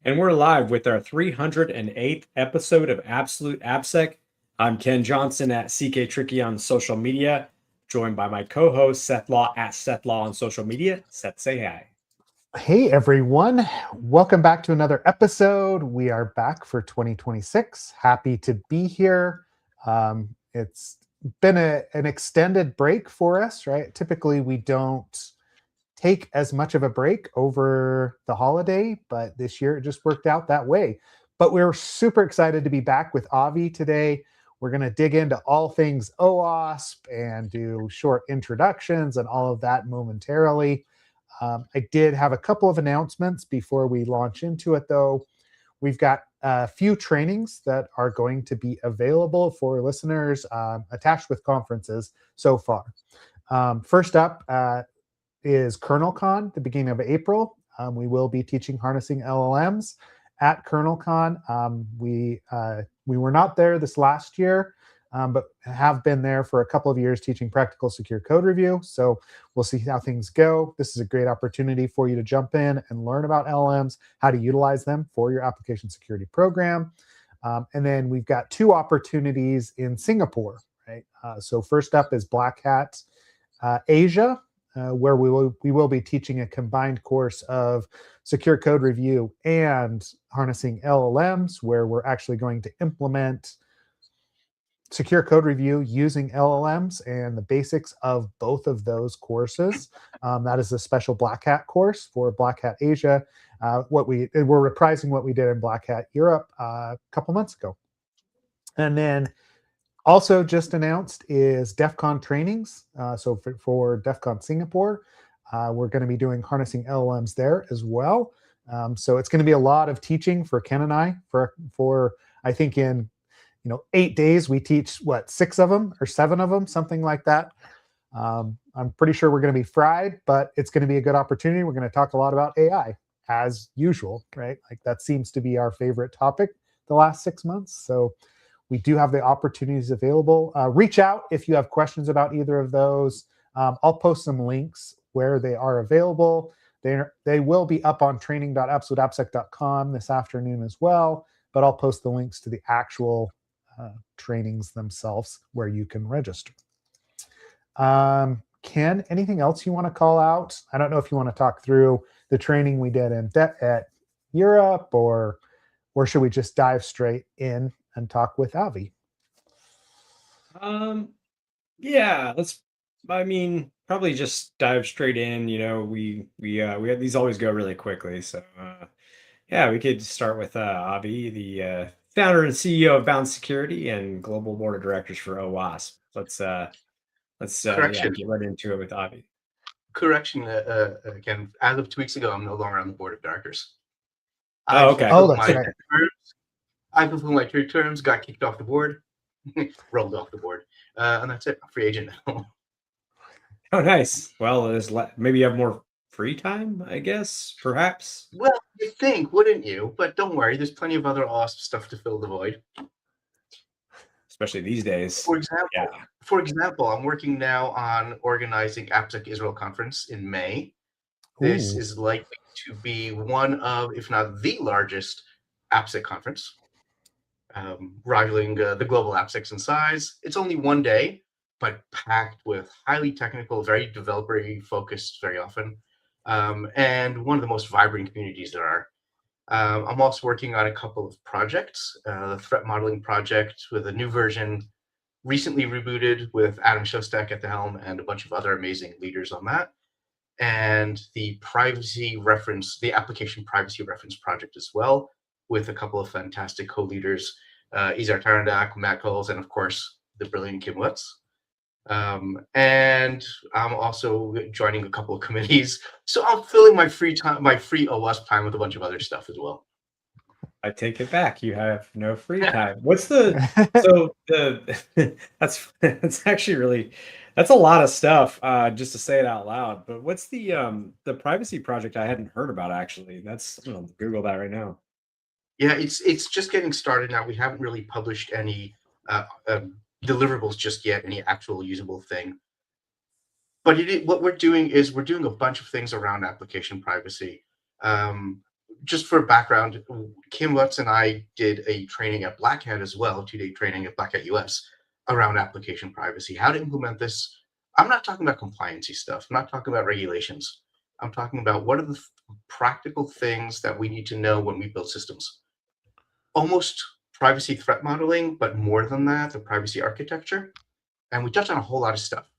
And we're live with our 308th episode of Absolute AppSec. I'm Ken Johnson at CK Tricky on social media, joined by my co-host Seth Law at Seth Law on social media. Seth, say hi. Hey everyone, welcome back to another episode. We are back for 2026. Happy to be here. It's been an extended break for us, right? Typically, we don't take as much of a break over the holiday, but this year it just worked out that way. But we're super excited to be back with Avi today. We're going to dig into all things OWASP and do short introductions and all of that momentarily. I did have a couple of announcements before we launch into it, though. We've got a few trainings that are going to be available for listeners attached with conferences so far. First up is KernelCon, the beginning of April. We will be teaching harnessing LLMs at KernelCon. We were not there this last year, but have been there for a couple of years teaching practical secure code review. So we'll see how things go. This is a great opportunity for you to jump in and learn about LLMs, how to utilize them for your application security program. And then we've got two opportunities in Singapore, right? So first up is Black Hat Asia, where we will be teaching a combined course of secure code review and harnessing LLMs, where we're actually going to implement secure code review using LLMs and the basics of both of those courses. That is a special Black Hat course for Black Hat Asia. We're reprising what we did in Black Hat Europe a couple months ago. And then also just announced is DEF CON trainings. So for DEF CON Singapore, we're going to be doing harnessing LLMs there as well. So it's going to be a lot of teaching for Ken and I for I think in 8 days, we teach, 6 of them or 7 of them, something like that. I'm pretty sure we're going to be fried, but it's going to be a good opportunity. We're going to talk a lot about AI, as usual, right? Like that seems to be our favorite topic the last 6 months. So we do have the opportunities available. Reach out if you have questions about either of those. I'll post some links where they are available. They will be up on training.absoluteappsec.com this afternoon as well, but I'll post the links to the actual trainings themselves where you can register. Ken, anything else you want to call out? I don't know if you want to talk through the training we did at Europe, or should we just dive straight in and talk with Avi? Yeah, probably just dive straight in. We have these always go really quickly, so yeah, we could start with Avi, the founder and CEO of Bound Security and global board of directors for OWASP. Let's get right into it with Avi. Correction, again, as of 2 weeks ago, I'm no longer on the board of directors. Okay. That's right. I fulfilled my 2 terms, got kicked off the board, rolled off the board, and that's it. I'm free agent now. Oh, nice. Well, maybe you have more free time, I guess, perhaps. Well, you think, wouldn't you? But don't worry, there's plenty of other OWASP stuff to fill the void. Especially these days. For example, I'm working now on organizing AppSec Israel conference in May. This is likely to be one of, if not the largest, AppSec conference, rivaling the global AppSecs in size. It's only 1 day, but packed with highly technical, very developer focused very often, and one of the most vibrant communities there are. I'm also working on a couple of projects, the threat modeling project with a new version, recently rebooted with Adam Shostak at the helm and a bunch of other amazing leaders on that. And the application privacy reference project as well, with a couple of fantastic co-leaders, Izar Tarandak, Matt Coles, and of course, the brilliant Kim Wutz. And I'm also joining a couple of committees. So I'm filling my free OWASP time with a bunch of other stuff as well. I take it back. You have no free time. That's actually really, that's a lot of stuff, just to say it out loud. But what's the privacy project I hadn't heard about, actually? I'm gonna Google that right now. Yeah, it's just getting started now. We haven't really published any deliverables just yet, any actual usable thing. But what we're doing is we're doing a bunch of things around application privacy. just for background, Kim Lutz and I did a training at Black Hat as well, 2-day training at Black Hat US around application privacy, how to implement this. I'm not talking about compliancy stuff. I'm not talking about regulations. I'm talking about what are the practical things that we need to know when we build systems. Almost privacy threat modeling, but more than that, the privacy architecture. And we touched on a whole lot of stuff.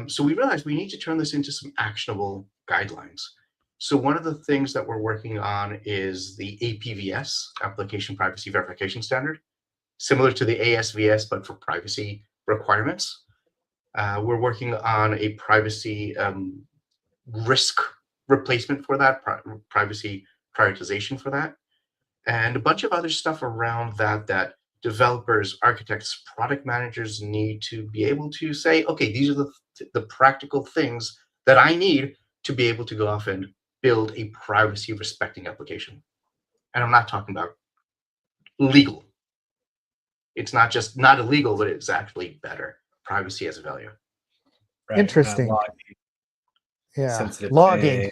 So we realized we need to turn this into some actionable guidelines. So one of the things that we're working on is the APVS, Application Privacy Verification Standard, similar to the ASVS, but for privacy requirements. We're working on a privacy risk replacement for that, privacy prioritization for that, and a bunch of other stuff around that developers, architects, product managers need to be able to say, okay, these are the practical things that I need to be able to go off and build a privacy respecting application. And I'm not talking about legal. It's not just not illegal, but it's actually better. Privacy has a value. Right. Interesting. Yeah. Sensitive Logging.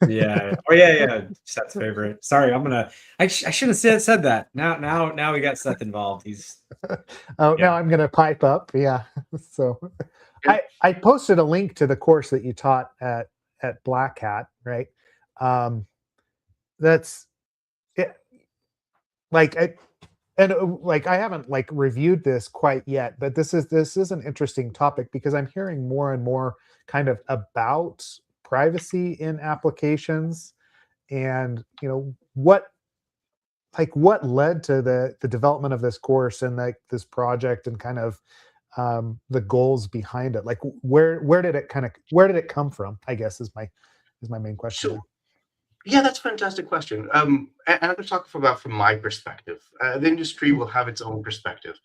Yeah. Oh yeah. Seth's favorite. Sorry, I should have said that. Now we got Seth involved. He's Now I'm gonna pipe up. Yeah. So I posted a link to the course that you taught at Black Hat, right? That's it. Like I haven't like reviewed this quite yet, but this is an interesting topic because I'm hearing more and more kind of about privacy in applications, and what led to the development of this course and like this project and kind of the goals behind it. Like where did it come from, I guess is my main question. So, yeah, that's a fantastic question. And I'm going to talk from my perspective. The industry will have its own perspective.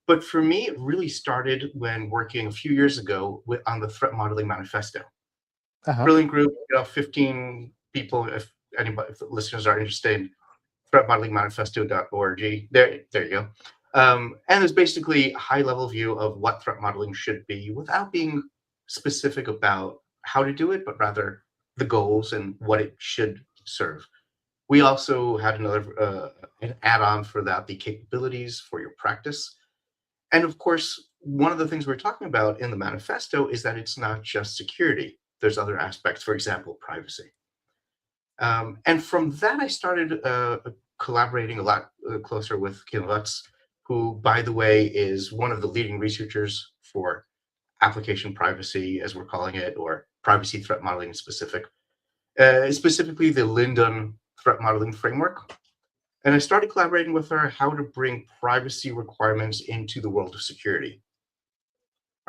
But for me, it really started when working a few years ago on the Threat Modeling Manifesto. Brilliant group, 15 people, if the listeners are interested, in threatmodelingmanifesto.org. There you go. And there's basically a high-level view of what threat modeling should be without being specific about how to do it, but rather the goals and what it should serve. We also had another an add-on for that, the capabilities for your practice. And of course, one of the things we're talking about in the manifesto is that it's not just security. There's other aspects, for example, privacy. And from that, I started collaborating a lot closer with Kim Lutz, who, by the way, is one of the leading researchers for application privacy, as we're calling it, or privacy threat modeling in specifically the Linden threat modeling framework. And I started collaborating with her how to bring privacy requirements into the world of security,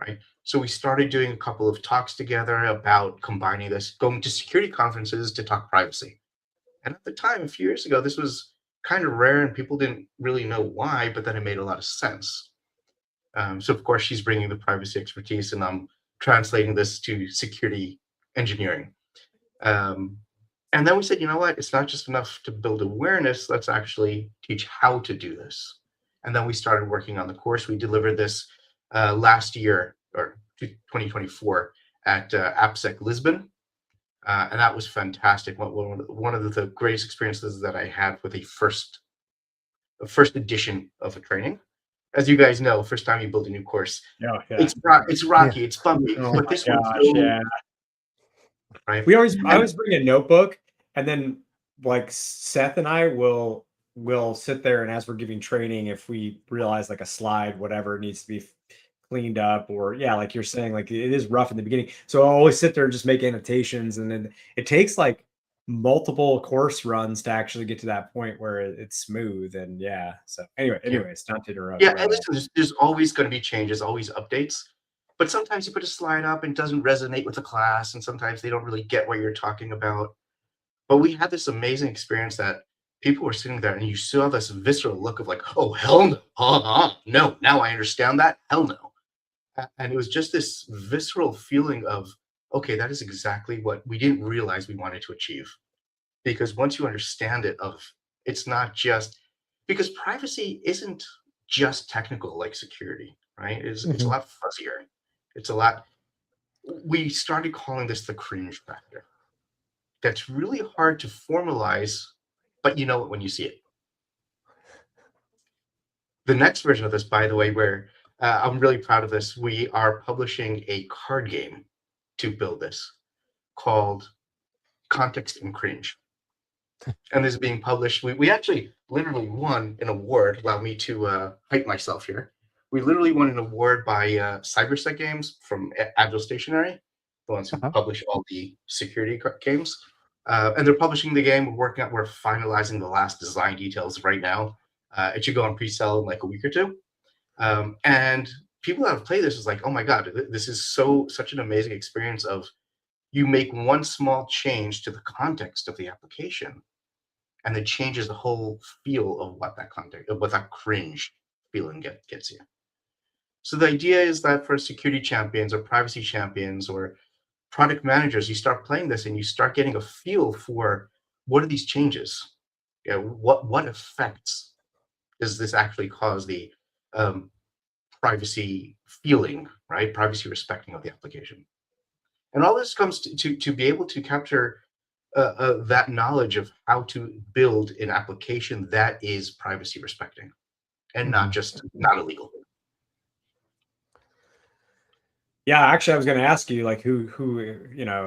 right? So we started doing a couple of talks together about combining this, going to security conferences to talk privacy. And at the time, a few years ago, this was kind of rare and people didn't really know why, but then it made a lot of sense. So of course, she's bringing the privacy expertise and I'm translating this to security engineering. And then we said, you know what, it's not just enough to build awareness, let's actually teach how to do this. And then we started working on the course. We delivered this last year, or 2024, at AppSec Lisbon. And that was fantastic. One of the greatest experiences that I had with a first edition of a training. As you guys know, first time you build a new course, it's rocky, it's bumpy. But this one, right? I always bring a notebook, and then like Seth and I will sit there, and as we're giving training, if we realize like a slide, whatever needs to be cleaned up, or like you're saying, like it is rough in the beginning. So I'll always sit there and just make annotations, and then it takes like multiple course runs to actually get to that point where it's smooth. And so anyways, not to interrupt. And listen, there's always going to be changes, always updates. But sometimes you put a slide up and it doesn't resonate with the class, and sometimes they don't really get what you're talking about. But we had this amazing experience that people were sitting there and you saw this visceral look of like, oh, hell no. No, now I understand that. Hell no. And it was just this visceral feeling of, okay, that is exactly what we didn't realize we wanted to achieve. Because once you understand it, it's not just, because privacy isn't just technical like security, right? It's a lot fuzzier. It's a lot, we started calling this the cringe factor. That's really hard to formalize but you know it when you see it. The next version of this, by the way, where I'm really proud of this, we are publishing a card game to build this called Context and Cringe. And this is being published. We actually literally won an award. Allow me to hype myself here. We literally won an award by CyberSec Games from Agile Stationery, the ones who publish all the security games. And they're publishing the game. We're finalizing the last design details right now. It should go on pre-sale in like a week or two. And people that have played this is like, oh my God, this is such an amazing experience of you make one small change to the context of the application, and it changes the whole feel of what that cringe feeling gets you. So the idea is that for security champions or privacy champions or product managers, you start playing this and you start getting a feel for what are these changes? What effects does this actually cause the privacy feeling, right? Privacy respecting of the application. And all this comes to be able to capture that knowledge of how to build an application that is privacy respecting and not illegal. Yeah, actually, I was going to ask you, like, who,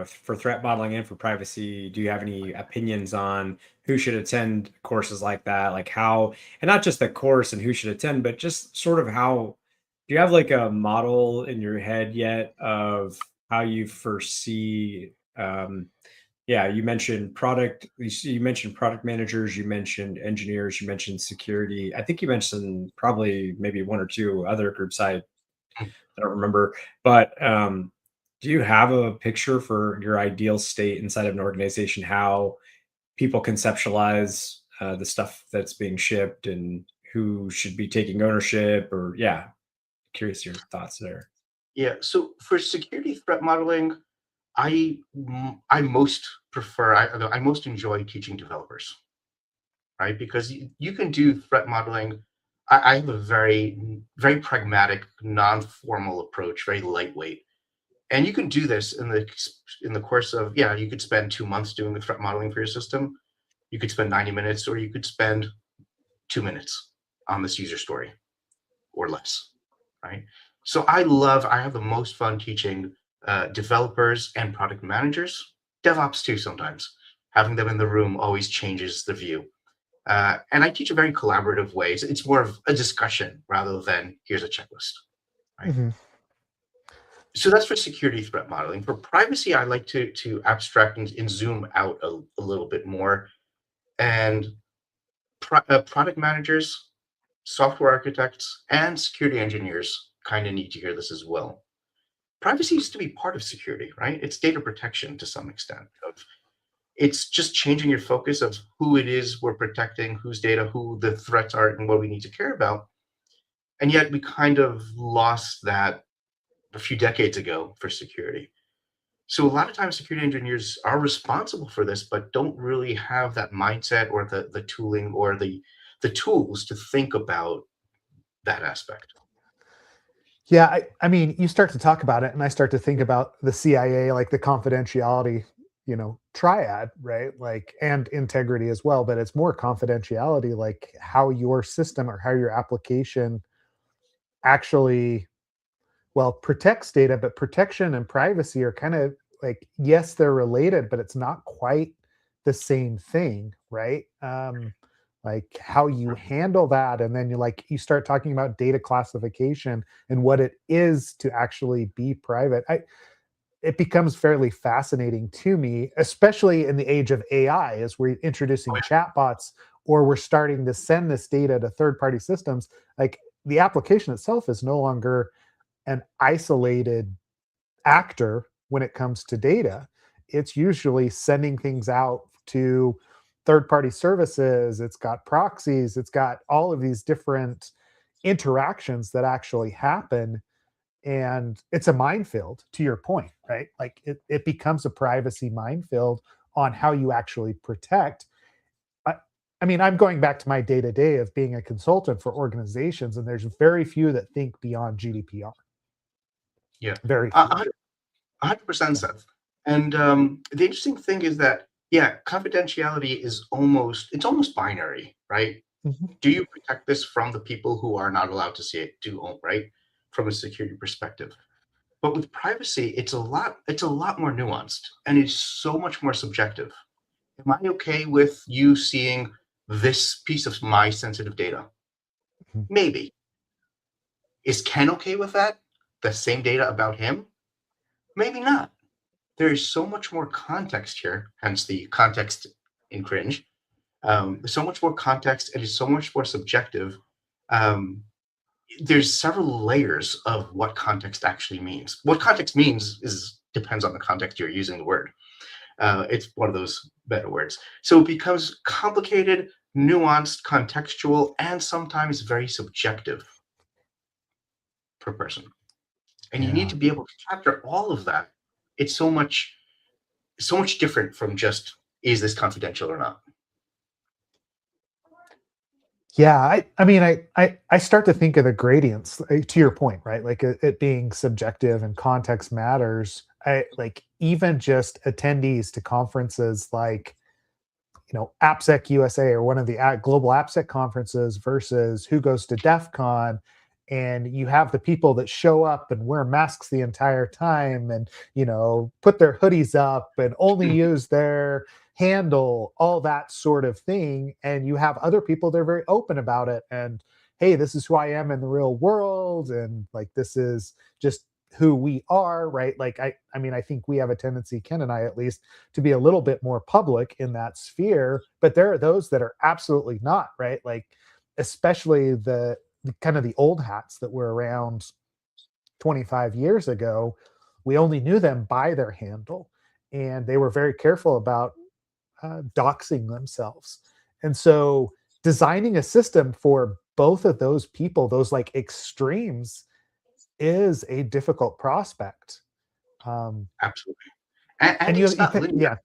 for threat modeling and for privacy, do you have any opinions on who should attend courses like that? Like how, and not just the course and who should attend, but just sort of how, do you have like a model in your head yet of how you foresee, you mentioned product managers, you mentioned engineers, you mentioned security. I think you mentioned probably maybe one or two other groups. I don't remember, but do you have a picture for your ideal state inside of an organization, how people conceptualize the stuff that's being shipped and who should be taking ownership? Or curious your thoughts there. Yeah, so for security threat modeling, I most enjoy teaching developers, right? Because you can do threat modeling. I have a very, very pragmatic, non-formal approach, very lightweight. And you can do this in the course of, you could spend 2 months doing the threat modeling for your system. You could spend 90 minutes, or you could spend 2 minutes on this user story or less, right? So I have the most fun teaching developers and product managers, DevOps too sometimes. Having them in the room always changes the view. And I teach a very collaborative way. It's more of a discussion rather than here's a checklist, right? So that's for security threat modeling. For privacy, I like to abstract and zoom out a little bit more. And product managers, software architects, and security engineers kind of need to hear this as well. Privacy used to be part of security, right? It's data protection to some extent. It's just changing your focus of who it is we're protecting, whose data, who the threats are, and what we need to care about. And yet we kind of lost that a few decades ago for security. So a lot of times security engineers are responsible for this, but don't really have that mindset or the tooling or the tools to think about that aspect. Yeah, I mean, you start to talk about it, and I start to think about the CIA, like the confidentiality, triad, right? Like, and integrity as well, but it's more confidentiality, like how your system or how your application actually, well, protects data, but protection and privacy are kind of like, yes, they're related, but it's not quite the same thing, right? Like how you handle that, and then you start talking about data classification and what it is to actually be private. It becomes fairly fascinating to me, especially in the age of AI, as we're introducing chatbots or we're starting to send this data to third-party systems. Like the application itself is no longer an isolated actor when it comes to data. It's usually sending things out to third-party services. It's got proxies. It's got all of these different interactions that actually happen. And it's a minefield, to your point, right? Like it becomes a privacy minefield on how you actually protect. I mean, I'm going back to my day-to-day of being a consultant for organizations, and there's very few that think beyond GDPR. Yeah, very few. 100%, Seth. And the interesting thing is that Yeah, confidentiality is almost binary, right? Mhm. Do you protect this from the people who are not allowed to see it? Right? From a security perspective. But with privacy, it's a lot more nuanced and it's so much more subjective. Am I okay with you seeing this piece of my sensitive data? Mhm. Maybe. Is Ken okay with that? The same data about him? Maybe not. There is so much more context here, hence the context in cringe. There's so much more context and it's so much more subjective. Um, there's several layers of what context actually means. What context means is depends on the context you're using the word. It's one of those better words. So it becomes complicated, nuanced, contextual, and sometimes very subjective per person. And you need Yeah. to be able to capture all of that. It's so much different from just is this confidential or not. Yeah, I mean, I start to think of the gradients to your point, right? Like it being subjective and context matters. I like even just attendees to conferences like AppSec USA or one of the global AppSec conferences versus who goes to DEF CON. And you have the people that show up and wear masks the entire time and, put their hoodies up and only use their handle, all that sort of thing. And you have other people that are very open about it. And hey, this is who I am in the real world. And like, this is just who we are, right? Like, I mean, I think we have a tendency, Ken and I at least, to be a little bit more public in that sphere, but there are those that are absolutely not, right? Like especially the kind of the old hats that were around 25 years ago, we only knew them by their handle and they were very careful about doxing themselves. And so designing a system for both of those people, those like extremes, is a difficult prospect. Um, Absolutely. And and it's not linear. yeah,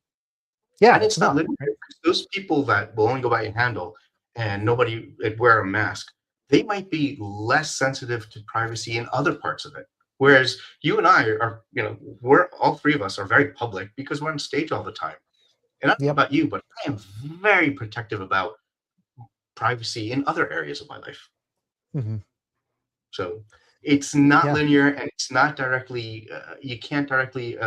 yeah, And it's it's not not linear right. because those people that will only go by a handle and nobody would wear a mask, they might be less sensitive to privacy in other parts of it. Whereas you and I are, we're all three of us are very public because we're on stage all the time. And I don't know Yep. about you, but I am very protective about privacy in other areas of my life. Hmm. So it's not Yeah. linear and it's not directly, you can't directly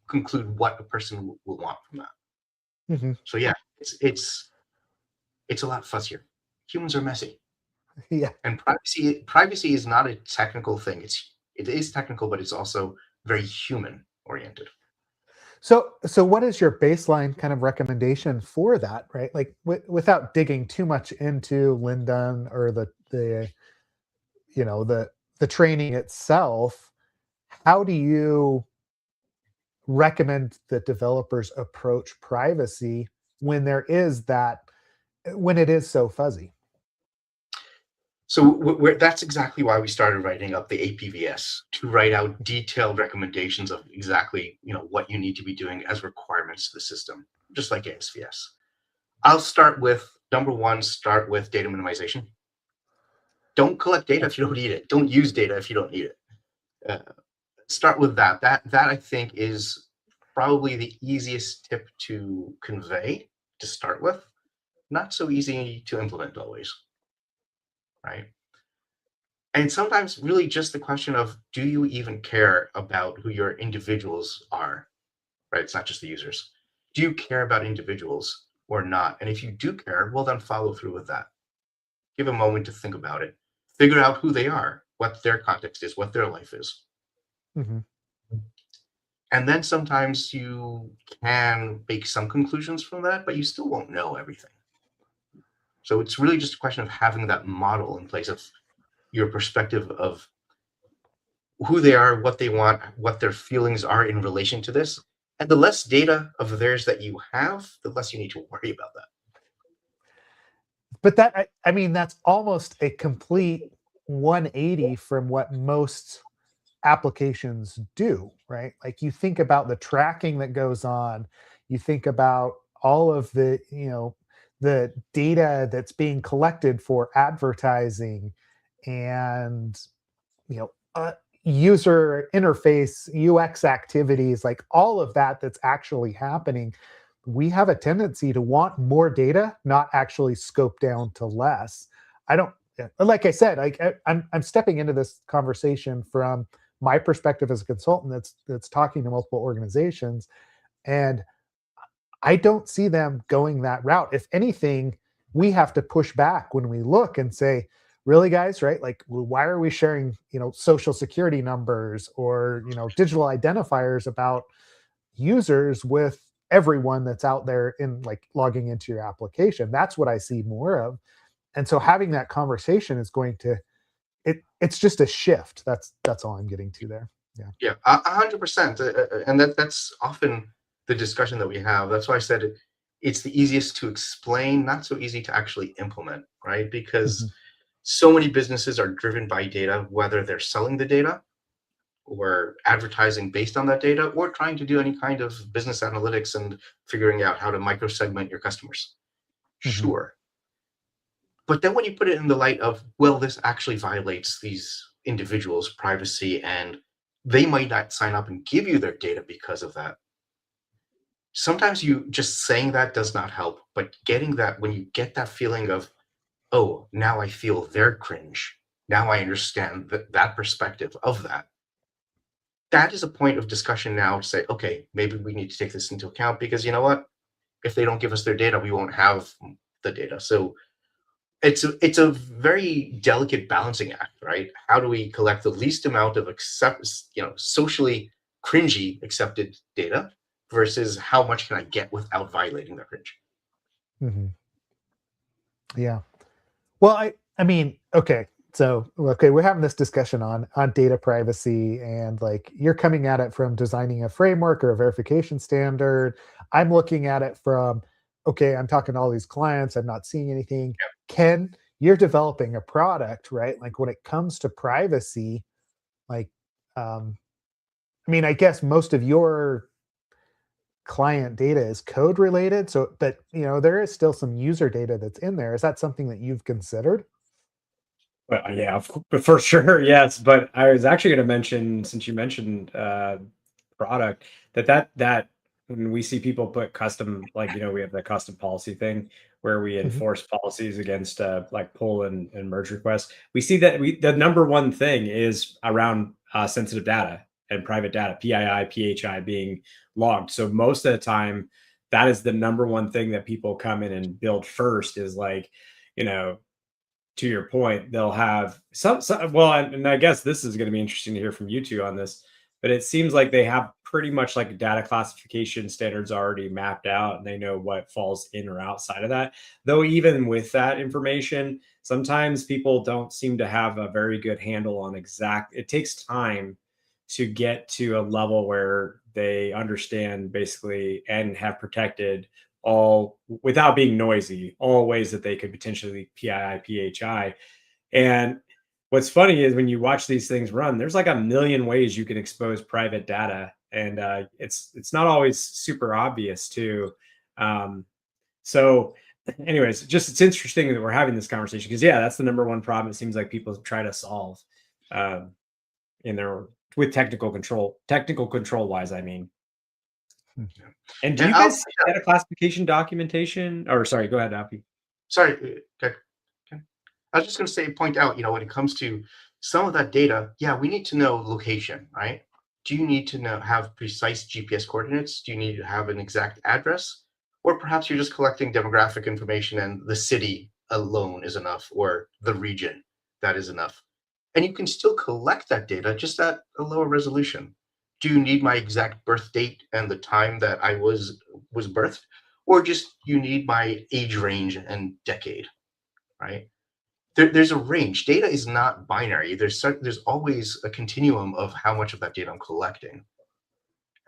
conclude what a person will want from that. Hmm. So yeah, it's a lot fussier. Humans are messy, Yeah. and privacy is not a technical thing. It is technical, but it's also very human oriented. So what is your baseline kind of recommendation for that, right? Like without digging too much into Linda or the the training itself, how do you recommend that developers approach privacy when there is that when it is so fuzzy? So that's exactly why we started writing up the APVS to write out detailed recommendations of exactly what you need to be doing as requirements to the system, just like ASVS. I'll start with number one. Start with data minimization. Don't collect data if you don't need it. Don't use data if you don't need it. Uh, Start with that. That I think is probably the easiest tip to convey to start with. Not so easy to implement always, right? And sometimes really just the question of do you even care about who your individuals are, right? It's not just the users. Do you care about individuals or not? And if you do care, well, then follow through with that. Give a moment to think about it. Figure out who they are, what their context is, what their life is. Hmm. And then sometimes you can make some conclusions from that, but you still won't know everything. So it's really just a question of having that model in place of your perspective of who they are, what they want, what their feelings are in relation to this. And the less data of theirs that you have, the less you need to worry about that. But I mean that's almost a complete 180 from what most applications do, right? Like you think about the tracking that goes on, you think about all of the data that's being collected for advertising and you know uh, user interface UX activities, like all of that that's actually happening. we have a tendency to want more data, not actually scope down to less. I don't, like I said, I'm stepping into this conversation from my perspective as a consultant that's talking to multiple organizations, and I don't see them going that route. If anything, we have to push back when we look and say, really, guys, right? Like, why are we sharing, social security numbers or, digital identifiers about users with everyone that's out there in like logging into your application? That's what I see more of. And so having that conversation is going to, it's just a shift. That's all I'm getting to there. Yeah. Yeah, 100%. And that's often the discussion that we have. That's why I said it's the easiest to explain, not so easy to actually implement, right? Because Mm-hmm. so many businesses are driven by data, whether they're selling the data or advertising based on that data, or trying to do any kind of business analytics and figuring out how to micro segment your customers. Mm-hmm. Sure. But then when you put it in the light of, well, this actually violates these individuals' privacy and they might not sign up and give you their data because of that. Sometimes you just saying that does not help, but getting that, when you get that feeling of, oh, now I feel their cringe. Now I understand that perspective of that. That is a point of discussion now to say, okay, maybe we need to take this into account because you know what? If they don't give us their data, we won't have the data. So it's a very delicate balancing act, right? How do we collect the least amount of socially cringy accepted data versus how much can I get without violating that cringe? Mm-hmm. Yeah. Well, I mean, okay. So, okay, we're having this discussion on data privacy, and like you're coming at it from designing a framework or a verification standard. I'm looking at it from, okay, I'm talking to all these clients, I'm not seeing anything. Ken, you're developing a product, right? Like when it comes to privacy, like I mean, I guess most of your client data is code related. So, but there is still some user data that's in there. Is that something that you've considered? Well, yeah, but for sure, yes. But I was actually going to mention, since you mentioned product, that when we see people put custom, like we have the custom policy thing where we Mhm. enforce policies against like pull and merge requests. We see that the number one thing is around sensitive data and private data, PII, PHI being logged. So most of the time, that is the number one thing that people come in and build first is like, you know to your point, they'll have some well, and I guess this is going to be interesting to hear from you two on this, but it seems like they have pretty much like data classification standards already mapped out and they know what falls in or outside of that. Though even with that information, sometimes people don't seem to have a very good handle on it takes time to get to a level where they understand basically and have protected all without being noisy, all ways that they could potentially PII, PHI. And what's funny is when you watch these things run, there's like a million ways you can expose private data, and it's not always super obvious too. Um, so, anyways, just it's interesting that we're having this conversation because yeah, that's the number one problem. It seems like people try to solve um, in their with technical control wise. I mean. Hmm. And do And you I'll guys see data classification documentation? Or sorry, go ahead, Appy. sorry, okay. I was just going to say, point out, when it comes to some of that data, yeah, we need to know location, right? Do you need to have precise GPS coordinates? Do you need to have an exact address? Or perhaps you're just collecting demographic information and the city alone is enough, or the region, that is enough. And you can still collect that data just at a lower resolution. Do you need my exact birth date and the time that I was birthed? Or just you need my age range and decade, right? There's a range. Data is not binary. There's always a continuum of how much of that data I'm collecting.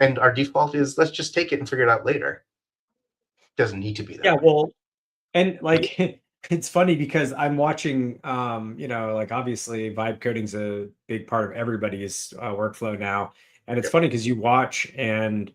And our default is let's just take it and figure it out later. Doesn't need to be that Yeah, way. well, and like it's funny because I'm watching, like obviously vibe coding's a big part of everybody's workflow now, and it's Yep. funny because you watch and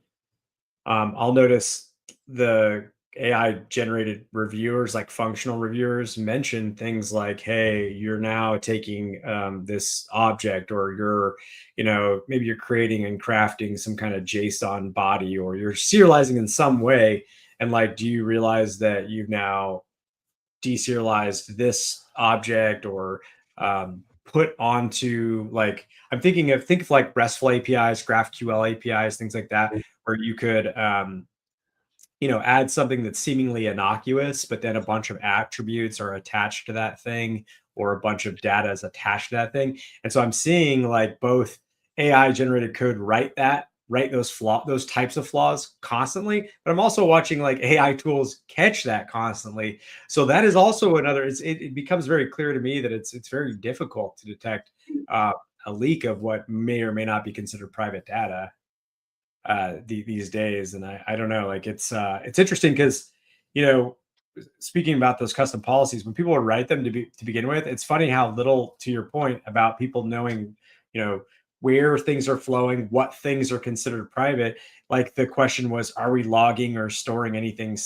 I'll notice the AI generated reviewers, like functional reviewers, mention things like, "Hey, you're now taking this object, or maybe you're creating and crafting some kind of JSON body, or you're serializing in some way." And like, do you realize that you've now deserialized this object, or put onto, like, think of like RESTful APIs, GraphQL APIs, things like that, where you could add something that's seemingly innocuous, but then a bunch of attributes are attached to that thing, or a bunch of data is attached to that thing. And so I'm seeing like both AI generated code write those types of flaws constantly, but I'm also watching like AI tools catch that constantly. So that is also another. It becomes very clear to me that it's very difficult to detect a leak of what may or may not be considered private data these days. And I don't know, like it's interesting because, you know, speaking about those custom policies, when people write them to begin with, it's funny how little, to your point about people knowing, where things are flowing, what things are considered private. Like the question was, are we logging or storing anything that's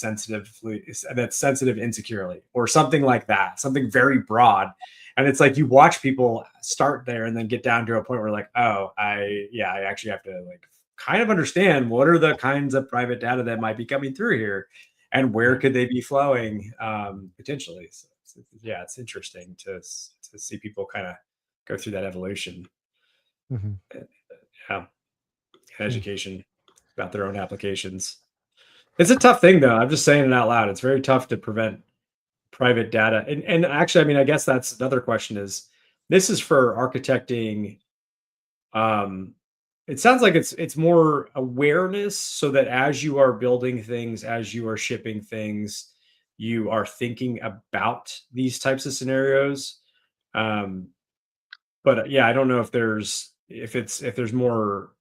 sensitive insecurely, or something like that, something very broad. And it's like you watch people start there and then get down to a point where like, oh, I actually have to like kind of understand what are the kinds of private data that might be coming through here, and where could they be flowing potentially. So yeah, it's interesting to see people kind of go through that evolution. Yeah, education about their own applications. It's a tough thing though. I'm just saying it out loud. It's very tough to prevent private data. And actually, I mean, I guess that's another question is, this is for architecting. It sounds like it's more awareness, so that as you are building things, as you are shipping things, you are thinking about these types of scenarios. Um, but yeah, I don't know if there's more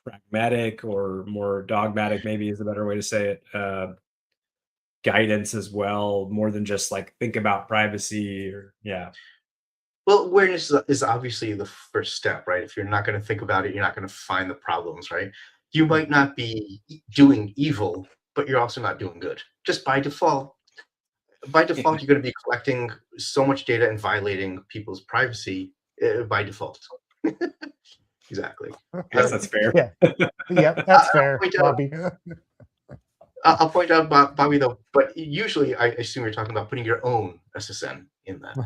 pragmatic or more dogmatic, maybe is a better way to say it, guidance as well, more than just like think about privacy, or yeah. Well, awareness is obviously the first step, right? If you're not going to think about it, you're not going to find the problems, right? You might not be doing evil, but you're also not doing good. Just by default. By default, you're going to be collecting so much data and violating people's privacy by default. Exactly. Yes, that's fair. Yeah, yeah, that's fair, Bobby. I'll point out, Bobby, though, but usually I assume you're talking about putting your own SSN in that.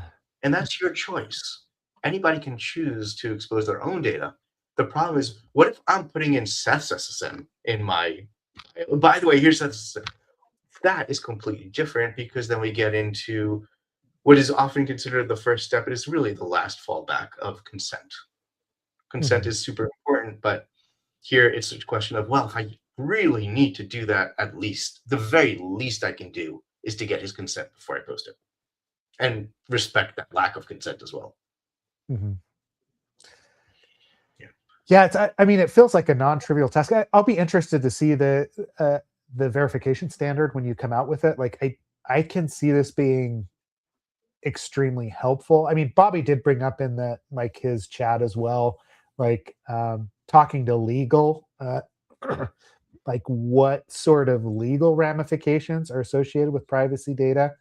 And that's your choice. Anybody can choose to expose their own data. The problem is, what if I'm putting in Seth's SSN in my, by the way, here's Seth's SSN. That is completely different, because then we get into what is often considered the first step. It is really the last fallback of consent. Consent is super important, but here it's a question of, well, if I really need to do that, at least the very least I can do is to get his consent before I post it, and respect that lack of consent as well. Yeah, I mean, it feels like a non-trivial task. I'll be interested to see the verification standard when you come out with it. Like, I can see this being extremely helpful. I mean, Bobby did bring up in the like his chat as well, like talking to legal, like what sort of legal ramifications are associated with privacy data.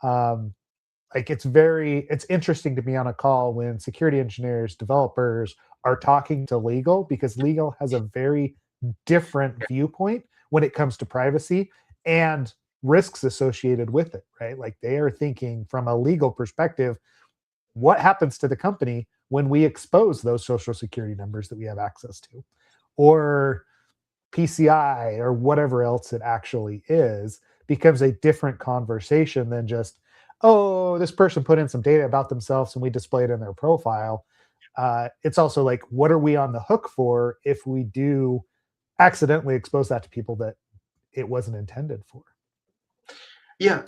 Like it's interesting to be on a call when security engineers, developers are talking to legal, because legal has a very different viewpoint when it comes to privacy and risks associated with it, right? Like they are thinking from a legal perspective, what happens to the company when we expose those social security numbers that we have access to, or PCI, or whatever else it actually is, becomes a different conversation than just, oh, this person put in some data about themselves and we display it in their profile. It's also like, what are we on the hook for if we do accidentally expose that to people that it wasn't intended for? Yeah,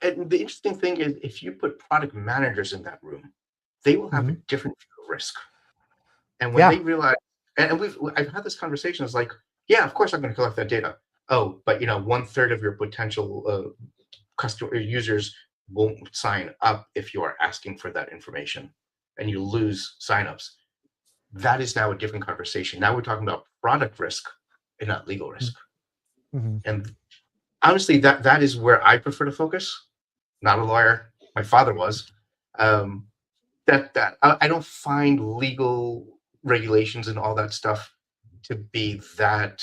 and the interesting thing is, if you put product managers in that room, they will have a different view of risk. And when they realize, and I've had this conversation, it's like, yeah, of course I'm going to collect that data. Oh, but 1/3 of your potential customer users won't sign up if you are asking for that information, and you lose signups. That is now a different conversation. Now we're talking about product risk and not legal risk. And honestly, that is where I prefer to focus. Not a lawyer. My father was. That I don't find legal regulations and all that stuff to be that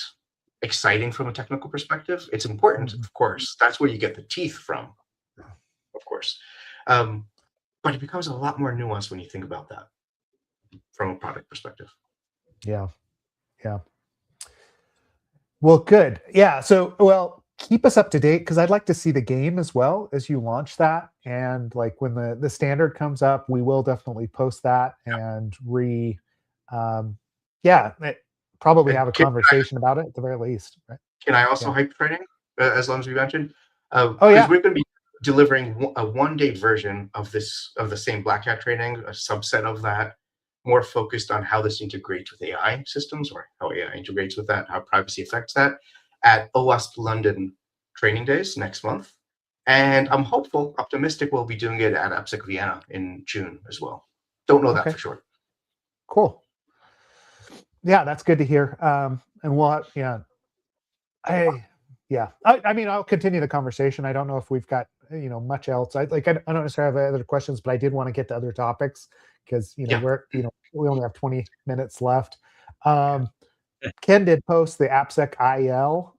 exciting from a technical perspective. It's important, of course. That's where you get the teeth from, of course. But it becomes a lot more nuanced when you think about that from a product perspective. Yeah. Yeah. Well, good. Yeah. So, well, keep us up to date because I'd like to see the game as well as you launch that. And like when the standard comes up, we will definitely post that and yeah, probably And have a conversation about it at the very least. Right? can I also Yeah. hype training, as long as we mentioned? Oh Because yeah. we're going to be delivering a one-day version of the same Black Hat training, a subset of that, more focused on how this integrates with AI systems or how AI integrates with that, how privacy affects that, at OWASP London training days next month. And I'm hopeful, optimistic we'll be doing it at AppSec Vienna in June as well. Don't know that Okay. for sure. Cool. Yeah, that's good to hear. And what? Yeah. I mean, I'll continue the conversation. I don't know if we've got much else. I don't necessarily have other questions, but I did want to get to other topics because Yeah. we only have 20 minutes left. Ken did post the AppSec IL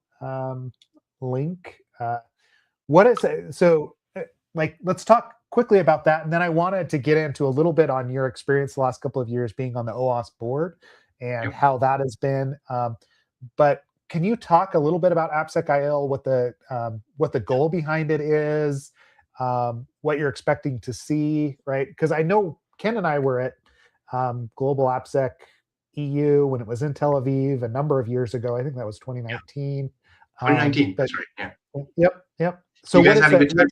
link. What is it? So, let's talk quickly about that, and then I wanted to get into a little bit on your experience the last couple of years being on the OWASP board and Yep. how that has been. But can you talk a little bit about AppSec IL, what the goal behind it is, what you're expecting to see, right? Because I know Ken and I were at Global AppSec EU when it was in Tel Aviv a number of years ago. I think that was 2019. 2019. But That's right. yep. So You what guys is had a good that? time?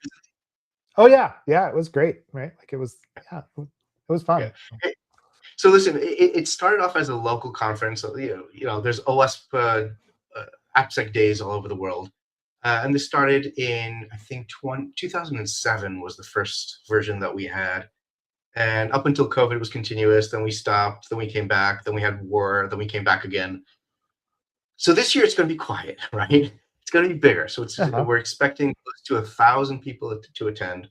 Oh yeah, it was great, right? Like it was, yeah, it was fun. Yeah. So listen, it started off as a local conference. So, there's OWASP AppSec days all over the world. And this started in, I think, 2007 was the first version that we had. And up until COVID, it was continuous. Then we stopped. Then we came back. Then we had war. Then we came back again. So this year it's going to be quiet, right? It's going to be bigger. So we're expecting close to 1,000 people to attend.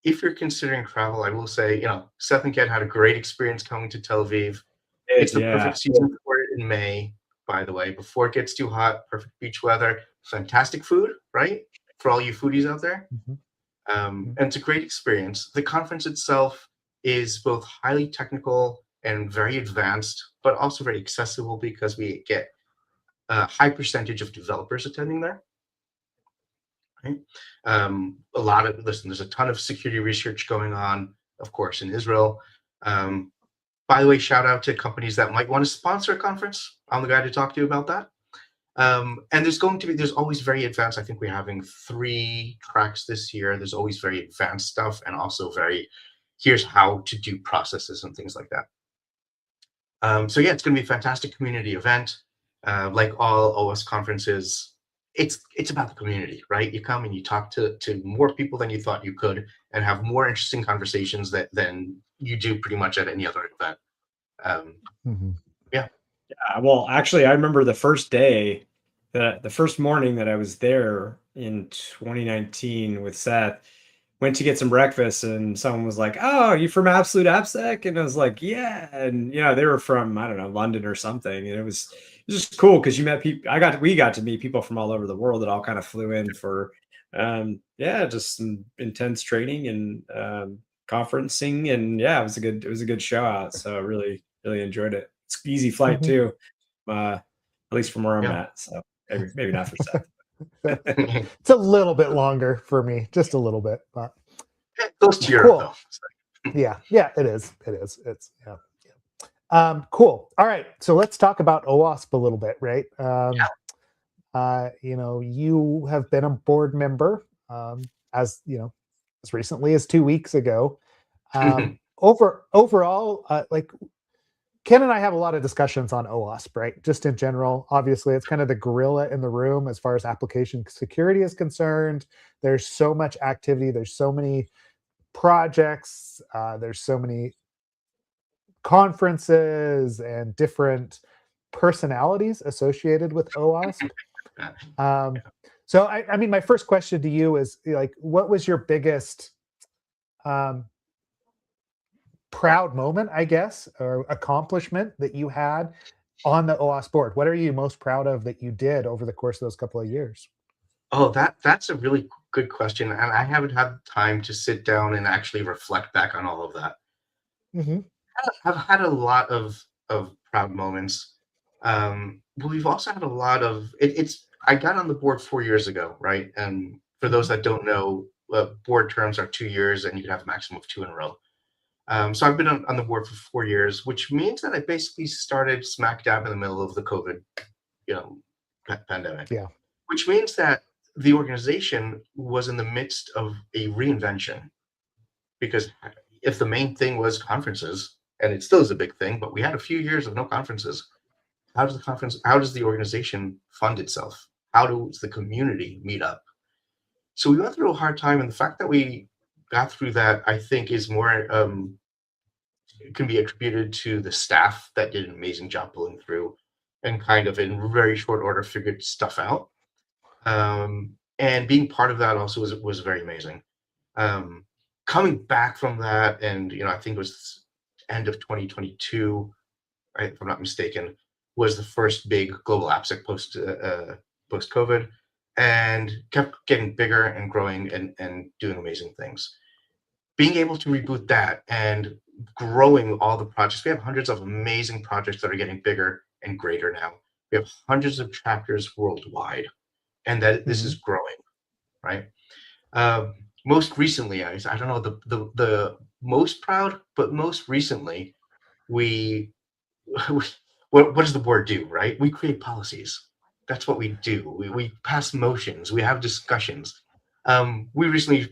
If you're considering travel, I will say, Seth and Ken had a great experience coming to Tel Aviv. It's the perfect season for it in May, by the way, before it gets too hot. Perfect beach weather, fantastic food, right? For all you foodies out there. And it's a great experience. The conference itself is both highly technical and very advanced, but also very accessible because we get a high percentage of developers attending there. Right? There's a ton of security research going on, of course, in Israel. By the way, shout out to companies that might want to sponsor a conference. I'm the guy to talk to about that. And there's always very advanced. I think we're having 3 tracks this year. There's always very advanced stuff and also here's how to do processes and things like that. So yeah, it's going to be a fantastic community event. Like all OS conferences, it's about the community, right? You come and you talk to more people than you thought you could and have more interesting conversations than you do pretty much at any other event. Yeah. Well, actually, I remember the first day, the first morning that I was there in 2019 with Seth, went to get some breakfast, and someone was like, "Oh, you from Absolute AppSec?" And I was like, "Yeah." And they were from, I don't know, London or something. And it was just cool because you met people. We got to meet people from all over the world that all kind of flew in for, just some intense training and conferencing, and it was a good show out. So I really enjoyed it. It's easy flight too, at least from where I'm at. So maybe not for Seth. It's a little bit longer for me, just a little bit, but close to Europe, though. Yeah, it is. It's cool. All right, so let's talk about OWASP a little bit, right? You have been a board member as recently as 2 weeks ago. Overall, Ken and I have a lot of discussions on OWASP, right? Just in general. Obviously, it's kind of the gorilla in the room as far as application security is concerned. There's so much activity. There's so many projects. There's so many conferences and different personalities associated with OWASP. So, I mean, my first question to you is, what was your biggest proud moment, I guess, or accomplishment that you had on the OWASP board? What are you most proud of that you did over the course of those couple of years? Oh, that's a really good question, and I haven't had time to sit down and actually reflect back on all of that. Hmm. I've had a lot of proud moments. But we've also had a lot of it's. I got on the board 4 years ago, right? And for those Hmm. that don't know, board terms are 2 years, and you can have a maximum of two in a row. So I've been on the board for 4 years, which means that I basically started smack dab in the middle of the COVID, you know, pandemic. Yeah. Which means that the organization was in the midst of a reinvention, because if the main thing was conferences, and it still is a big thing, but we had a few years of no conferences. How does the organization fund itself? How does the community meet up? So we went through a hard time, and the fact that we got through that, I think, is more can be attributed to the staff that did an amazing job pulling through and kind of in very short order figured stuff out. And being part of that also was very amazing. Um, Coming back from that, and I think it was end of 2022, right, if I'm not mistaken, was the first big global AppSec post COVID, and kept getting bigger and growing and doing amazing things. Being able to reboot that and growing all the projects, we have hundreds of amazing projects that are getting bigger and greater now. We have hundreds of chapters worldwide, and that this Hmm. is growing, right? Um, Most recently, I don't know the most proud, but most recently, we what does the board do, right? We create policies. That's what we do. We pass motions. We have discussions. We recently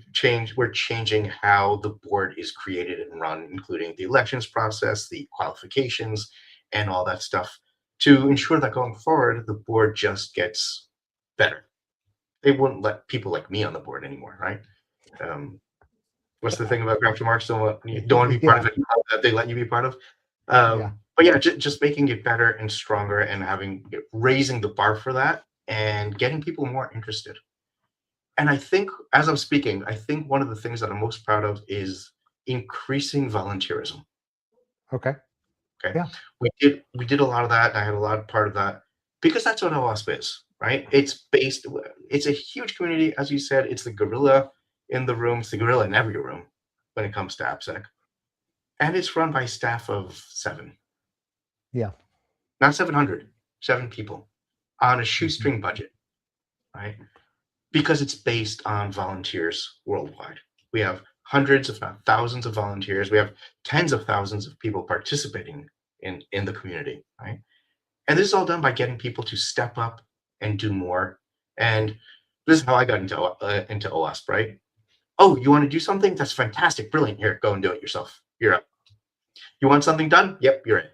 we're changing how the board is created and run, including the elections process, the qualifications, and all that stuff, to ensure that going forward, the board just gets better. They wouldn't let people like me on the board anymore, right? Um, what's the thing about groucho marx? Don't want to be part of Yeah. it that they let you be part of. Yeah. But yeah, just making it better and stronger, and raising the bar for that, and getting people more interested. And I think, as I'm speaking, I think one of the things that I'm most proud of is increasing volunteerism. Okay. Okay, Yeah. we did a lot of that, and I had a lot of part of that, because that's what OWASP is, right? It's a huge community, as you said. It's the gorilla in the room. It's the gorilla in every room when it comes to AppSec, and it's run by staff of 7, Yeah. not 700, 7 people on a Hmm. shoestring budget, right? Because it's based on volunteers worldwide. We have hundreds, if not thousands, of volunteers. We have tens of thousands of people participating in the community, right? And this is all done by getting people to step up and do more. And this is how I got into OWASP, right? Oh, you want to do something? That's fantastic, brilliant. Here, go and do it yourself. You're up. You want something done? Yep, you're in.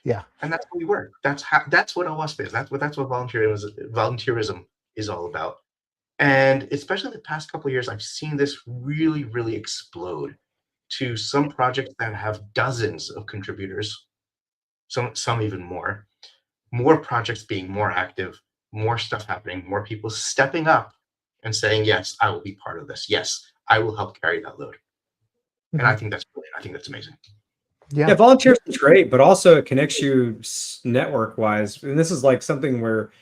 Yeah. And that's how we work. That's what OWASP is. That's what volunteerism is all about. And especially the past couple of years, I've seen this really, really explode to some projects that have dozens of contributors, some even more. More projects being more active, more stuff happening, more people stepping up and saying, "Yes, I will be part of this. Yes, I will help carry that load." And I Hmm. think that's brilliant. I think that's amazing. Yeah, Yeah. volunteers is great, but also it connects you network wise. And this is like something where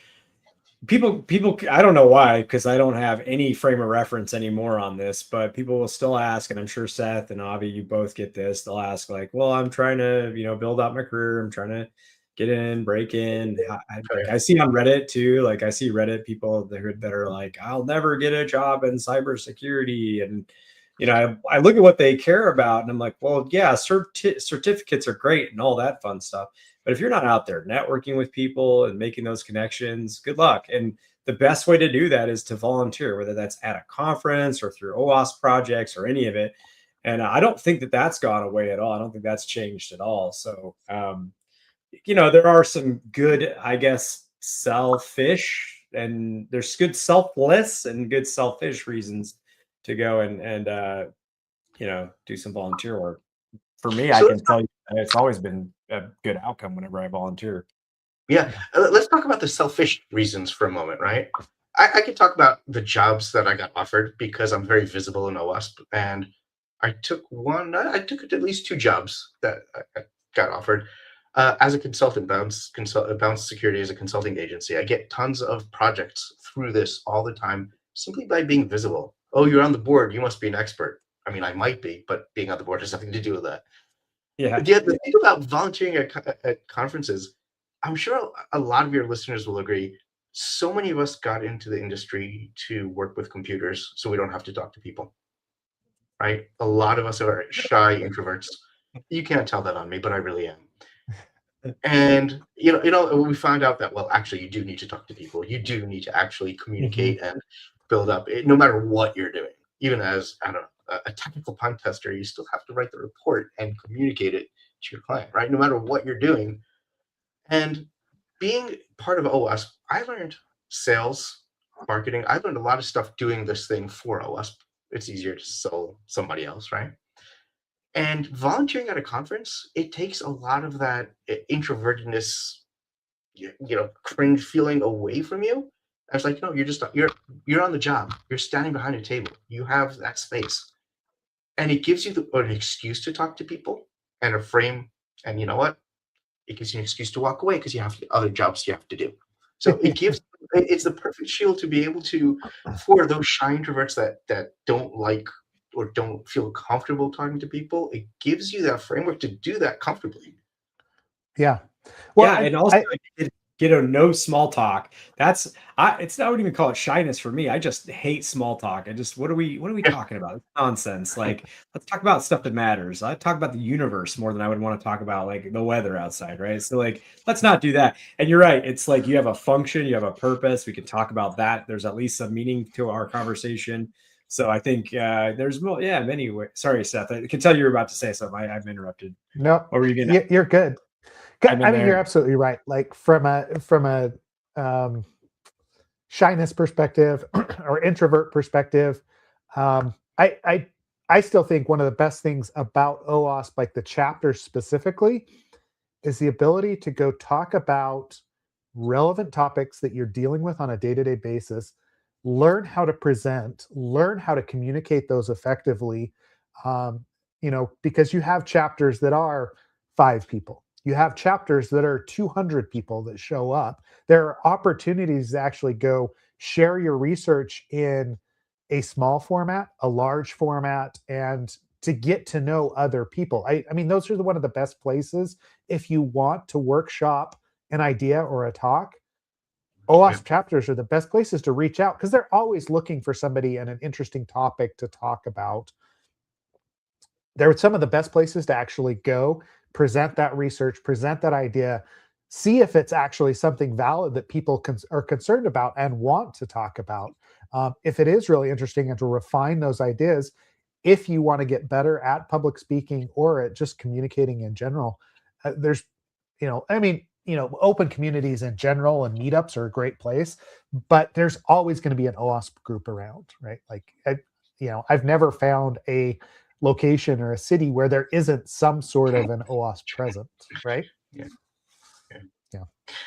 people I don't know why, because I don't have any frame of reference anymore on this, but people will still ask, and I'm sure Seth and Avi, you both get this. They'll ask like, well, I'm trying to build out my career, I'm trying to get in, break in. Like I see on Reddit too, like I see Reddit people that are like, I'll never get a job in cybersecurity. And I look at what they care about, and I'm like, well, yeah, certificates are great and all that fun stuff, but if you're not out there networking with people and making those connections, good luck. And the best way to do that is to volunteer, whether that's at a conference or through OWASP projects or any of it. And I don't think that that's gone away at all. I don't think that's changed at all. So, there are some good, I guess, selfish, and there's good selfless and good selfish reasons to go and do some volunteer work. For me, I So can tell you it's always been a good outcome whenever I volunteer. yeah, Yeah. let's talk about the selfish reasons for a moment, right? I could talk about the jobs that I got offered because I'm very visible in OWASP, and I took at least 2 jobs that I got offered. As a consultant, Bounce Security is a consulting agency. I get tons of projects through this all the time simply by being visible. Oh, you're on the board. You must be an expert. I mean, I might be, but being on the board has nothing to do with that. Yeah. The thing about volunteering at conferences, I'm sure a lot of your listeners will agree. So many of us got into the industry to work with computers so we don't have to talk to people, right? A lot of us are shy introverts. You can't tell that on me, but I really am. And we found out that, well, actually, you do need to talk to people. You do need to actually communicate and build up, no matter what you're doing. Even as, I don't know, a technical pen tester, you still have to write the report and communicate it to your client, right? No matter what you're doing. And being part of OWASP, I learned sales, marketing. I learned a lot of stuff doing this thing for OWASP. It's easier to sell somebody else, right? And volunteering at a conference, it takes a lot of that introvertedness, cringe feeling away from you. I was like, no, you're on the job. You're standing behind a table. You have that space, and it gives you an excuse to talk to people and a frame. And you know what? It gives you an excuse to walk away because you have other jobs you have to do. So it's the perfect shield to be able to, for those shy introverts that don't like or don't feel comfortable talking to people, it gives you that framework to do that comfortably. Yeah. Well, yeah, and also no small talk. It's I wouldn't even call it shyness for me. I just hate small talk. what are we talking about? It's nonsense. Like, let's talk about stuff that matters. I talk about the universe more than I would want to talk about like the weather outside, right? So like, let's not do that. And you're right. It's like you have a function, you have a purpose. We can talk about that. There's at least some meaning to our conversation. So I think there's many ways. Sorry, Seth. I can tell you were about to say something. I've interrupted. No, what were you gonna? you're good. I mean, you're absolutely right. Like from a shyness perspective or introvert perspective, I still think one of the best things about OWASP, like the chapter specifically, is the ability to go talk about relevant topics that you're dealing with on a day-to-day basis, learn how to present, learn how to communicate those effectively, because you have chapters that are 5 people. You have chapters that are 200 people that show up. There are opportunities to actually go share your research in a small format, a large format, and to get to know other people. I mean, those are one of the best places if you want to workshop an idea or a talk. OWASP chapters are the best places to reach out because they're always looking for somebody and an interesting topic to talk about. They're some of the best places to actually go present that research, present that idea, see if it's actually something valid that people are concerned about and want to talk about. If it is really interesting, and to refine those ideas, if you want to get better at public speaking or at just communicating in general, there's, open communities in general and meetups are a great place, but there's always going to be an OWASP group around, right? Like, I've never found a location or a city where there isn't some sort of an OWASP present, right? Yeah. Yeah.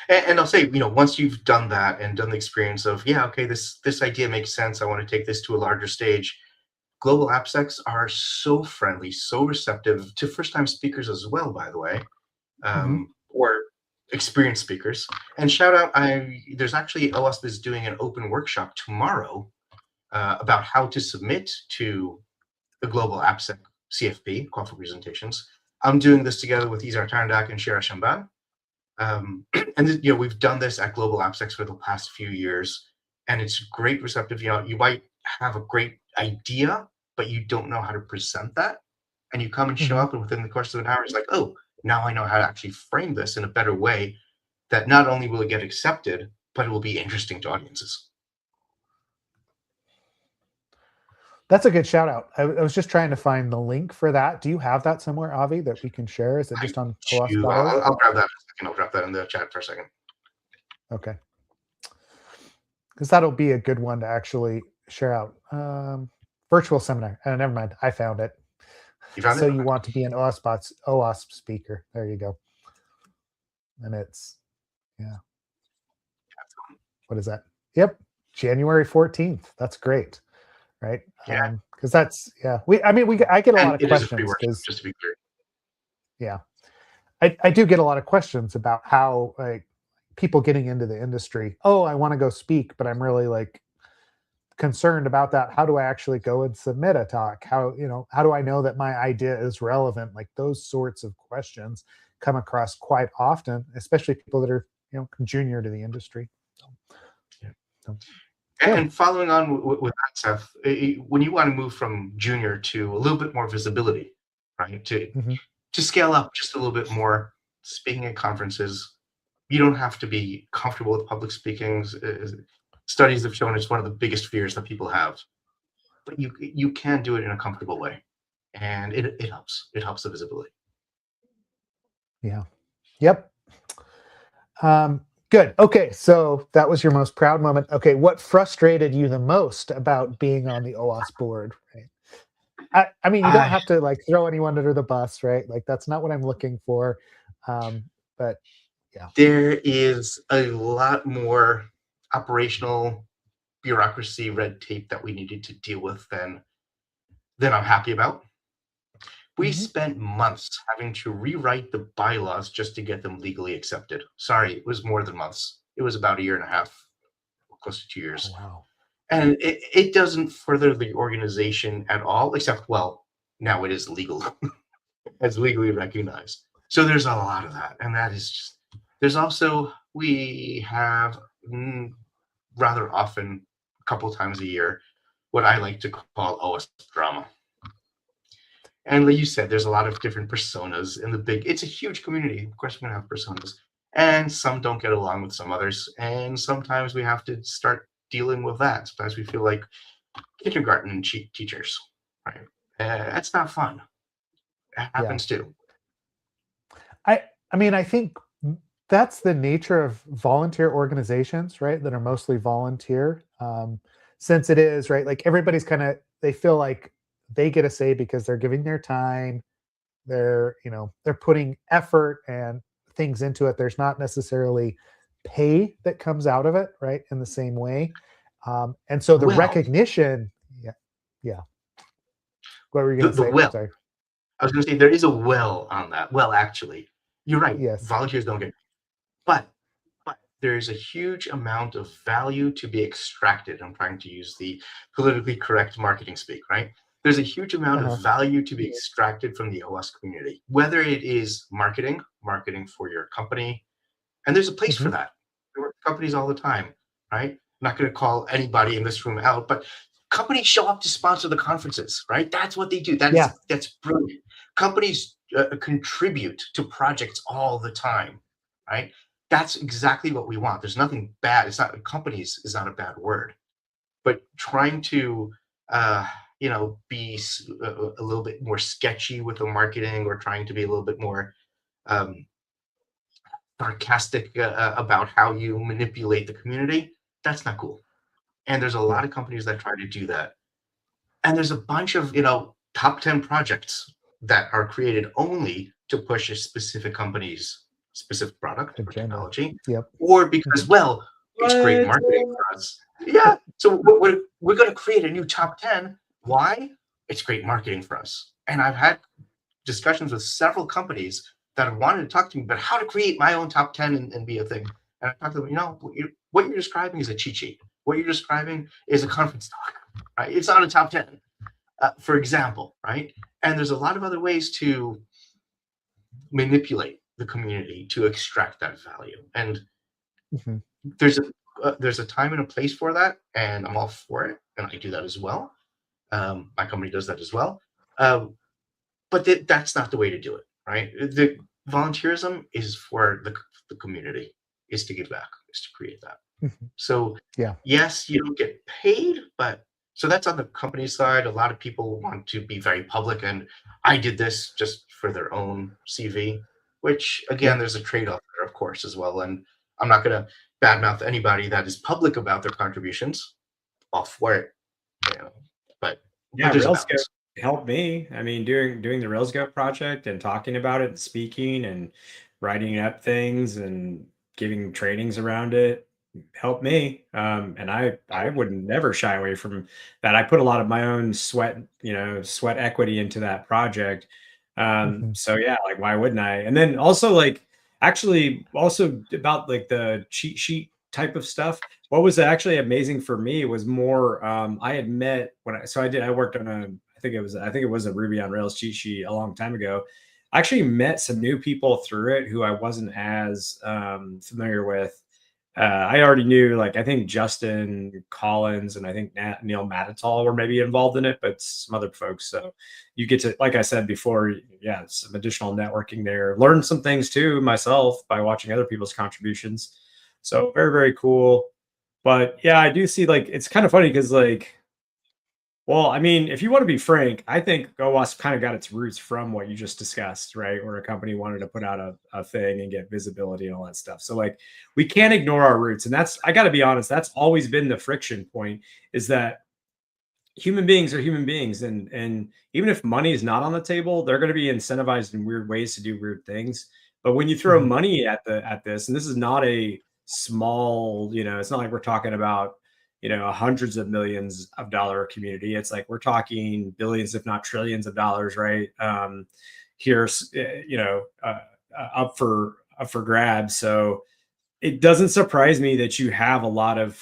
And I'll say, once you've done that and done the experience of, okay, this idea makes sense. I want to take this to a larger stage. Global AppSecs are so friendly, so receptive to first-time speakers as well, by the way, or experienced speakers. And shout out, there's actually, OWASP is doing an open workshop tomorrow about how to submit to the Global AppSec CFP, Call for Presentations. I'm doing this together with Izar Tarandak and Shira Shamban. And we've done this at Global AppSec for the past few years, and it's great receptive. You might have a great idea, but you don't know how to present that, and you come and show up, and within the course of an hour, it's like, oh, now I know how to actually frame this in a better way that not only will it get accepted, but it will be interesting to audiences. That's a good shout out. I was just trying to find the link for that. Do you have that somewhere, Avi, that we can share? Is it just on OWASP.org? I'll grab that in a second. I'll drop that in the chat for a second. Okay. Because that'll be a good one to actually share out. Virtual seminar. Never mind. I found it. You found so it? You want to be an OWASP speaker. There you go. And it's, what is that? Yep. January 14th. That's great. Right. Yeah. Because I get a lot of questions because, just to be clear. Yeah. I do get a lot of questions about how like people getting into the industry. Oh, I want to go speak, but I'm really like concerned about that. How do I actually go and submit a talk? How do I know that my idea is relevant? Like those sorts of questions come across quite often, especially people that are, junior to the industry. Yeah. So, And following on with that, Seth, when you want to move from junior to a little bit more visibility, right? mhm. To scale up just a little bit more, speaking at conferences, you don't have to be comfortable with public speaking. Studies have shown it's one of the biggest fears that people have, but you can do it in a comfortable way, and it helps. It helps the visibility. Yeah. Yep. Good. Okay. So that was your most proud moment. Okay. What frustrated you the most about being on the OWASP board? Right. I mean, you don't Uh, have to like throw anyone under the bus, right? Like that's not what I'm looking for. But yeah. there is a lot more operational bureaucracy, red tape that we needed to deal with than I'm happy about. We Mhm. spent months having to rewrite the bylaws just to get them legally accepted. Sorry, it was more than months. It was about a year and a half, close to 2 years. Oh, wow. And it doesn't further the organization at all, except, well, now it is legal, as legally recognized. So there's a lot of that. And that is just, there's also, we have rather often, a couple times a year, what I like to call OWASP drama. And like you said, there's a lot of different personas in the it's a huge community. Of course, we're going to have personas. And some don't get along with some others. And sometimes we have to start dealing with that. Sometimes we feel like kindergarten teachers, right? That's not fun. It Yeah. happens too. I mean, I think that's the nature of volunteer organizations, right? That are mostly volunteer. Since it is, right, like everybody's they feel like they get a say because they're giving their time, they're putting effort and things into it. There's not necessarily pay that comes out of it, right, in the same way. And so the Well, recognition, yeah, yeah. What were you going to the say? well, Sorry. I was going to say there is a well on that. Well, actually, you're right. Yes. Volunteers don't get, but there's a huge amount of value to be extracted. I'm trying to use the politically correct marketing speak, right? There's a huge amount of Uh-huh. value to be extracted from the OWASP community, whether it is marketing for your company, and there's a place for Hmm. that. We work with companies all the time, right? I'm not going to call anybody in this room out, but companies show up to sponsor the conferences, right? That's what they do. Yeah. That's brilliant. Companies contribute to projects all the time, right? That's exactly what we want. There's nothing bad. It's not companies is not a bad word, but trying to uh, be a little bit more sketchy with the marketing, or trying to be a little bit more um, sarcastic about how you manipulate the community, that's not cool. And there's a Yeah. lot of companies that try to do that. And there's a bunch of, top 10 projects that are created only to push a specific company's specific product or Agenda. technology, Yep. or because, Mhm. well, it's great What? marketing for us. Yeah. So we're going to create a new top 10. Why? It's great marketing for us. And I've had discussions with several companies that have wanted to talk to me about how to create my own top 10 and be a thing. And I talk to them, what you're describing is a cheat sheet. What you're describing is a conference talk, right? It's not a top 10, for example, right? And there's a lot of other ways to manipulate the community to extract that value. And Mhm. there's a time and a place for that, and I'm all for it, and I do that as well. My company does that as well. But that's not the way to do it, right? The volunteerism is for the community, is to give back, is to create that. Mhm. So Yeah. yes, you don't get paid, but so that's on the company side. A lot of people want to be very public, and I did this just for their own CV, which again, Yep. there's a trade-off there, of course, as well. And I'm not going to badmouth anybody that is public about their contributions. All for it, you know, but Yeah, there's a RailsGoat balance. helped me. I mean, doing the RailsGoat project and talking about it and speaking and writing up things and giving trainings around it helped me. And I would never shy away from that. I put a lot of my own sweat equity into that project. So yeah, like why wouldn't I? And then also like actually also about like the cheat sheet type of stuff. What was actually amazing for me was more I had met when I worked on I think it was a Ruby on Rails cheat sheet a long time ago. I actually met some new people through it who I wasn't as familiar with. I already knew, like, I think Justin Collins and I think Neil Matatal were maybe involved in it, but some other folks. So you get to, like I said before, yeah, some additional networking there. Learn some things too myself by watching other people's contributions. So very, very cool. But yeah, I do see like it's kind of funny because like well, I mean, if you want to be frank, I think OWASP kind of got its roots from what you just discussed, right? Where a company wanted to put out a thing and get visibility and all that stuff. So, like, we can't ignore our roots. And that's, I got to be honest, that's always been the friction point is that human beings are human beings. And even if money is not on the table, they're going to be incentivized in weird ways to do weird things. But when you throw money at this, and this is not a small, it's not like we're talking about hundreds of millions of dollar community. It's like we're talking billions, if not trillions of dollars, right? Here's up for grabs. So it doesn't surprise me that you have a lot of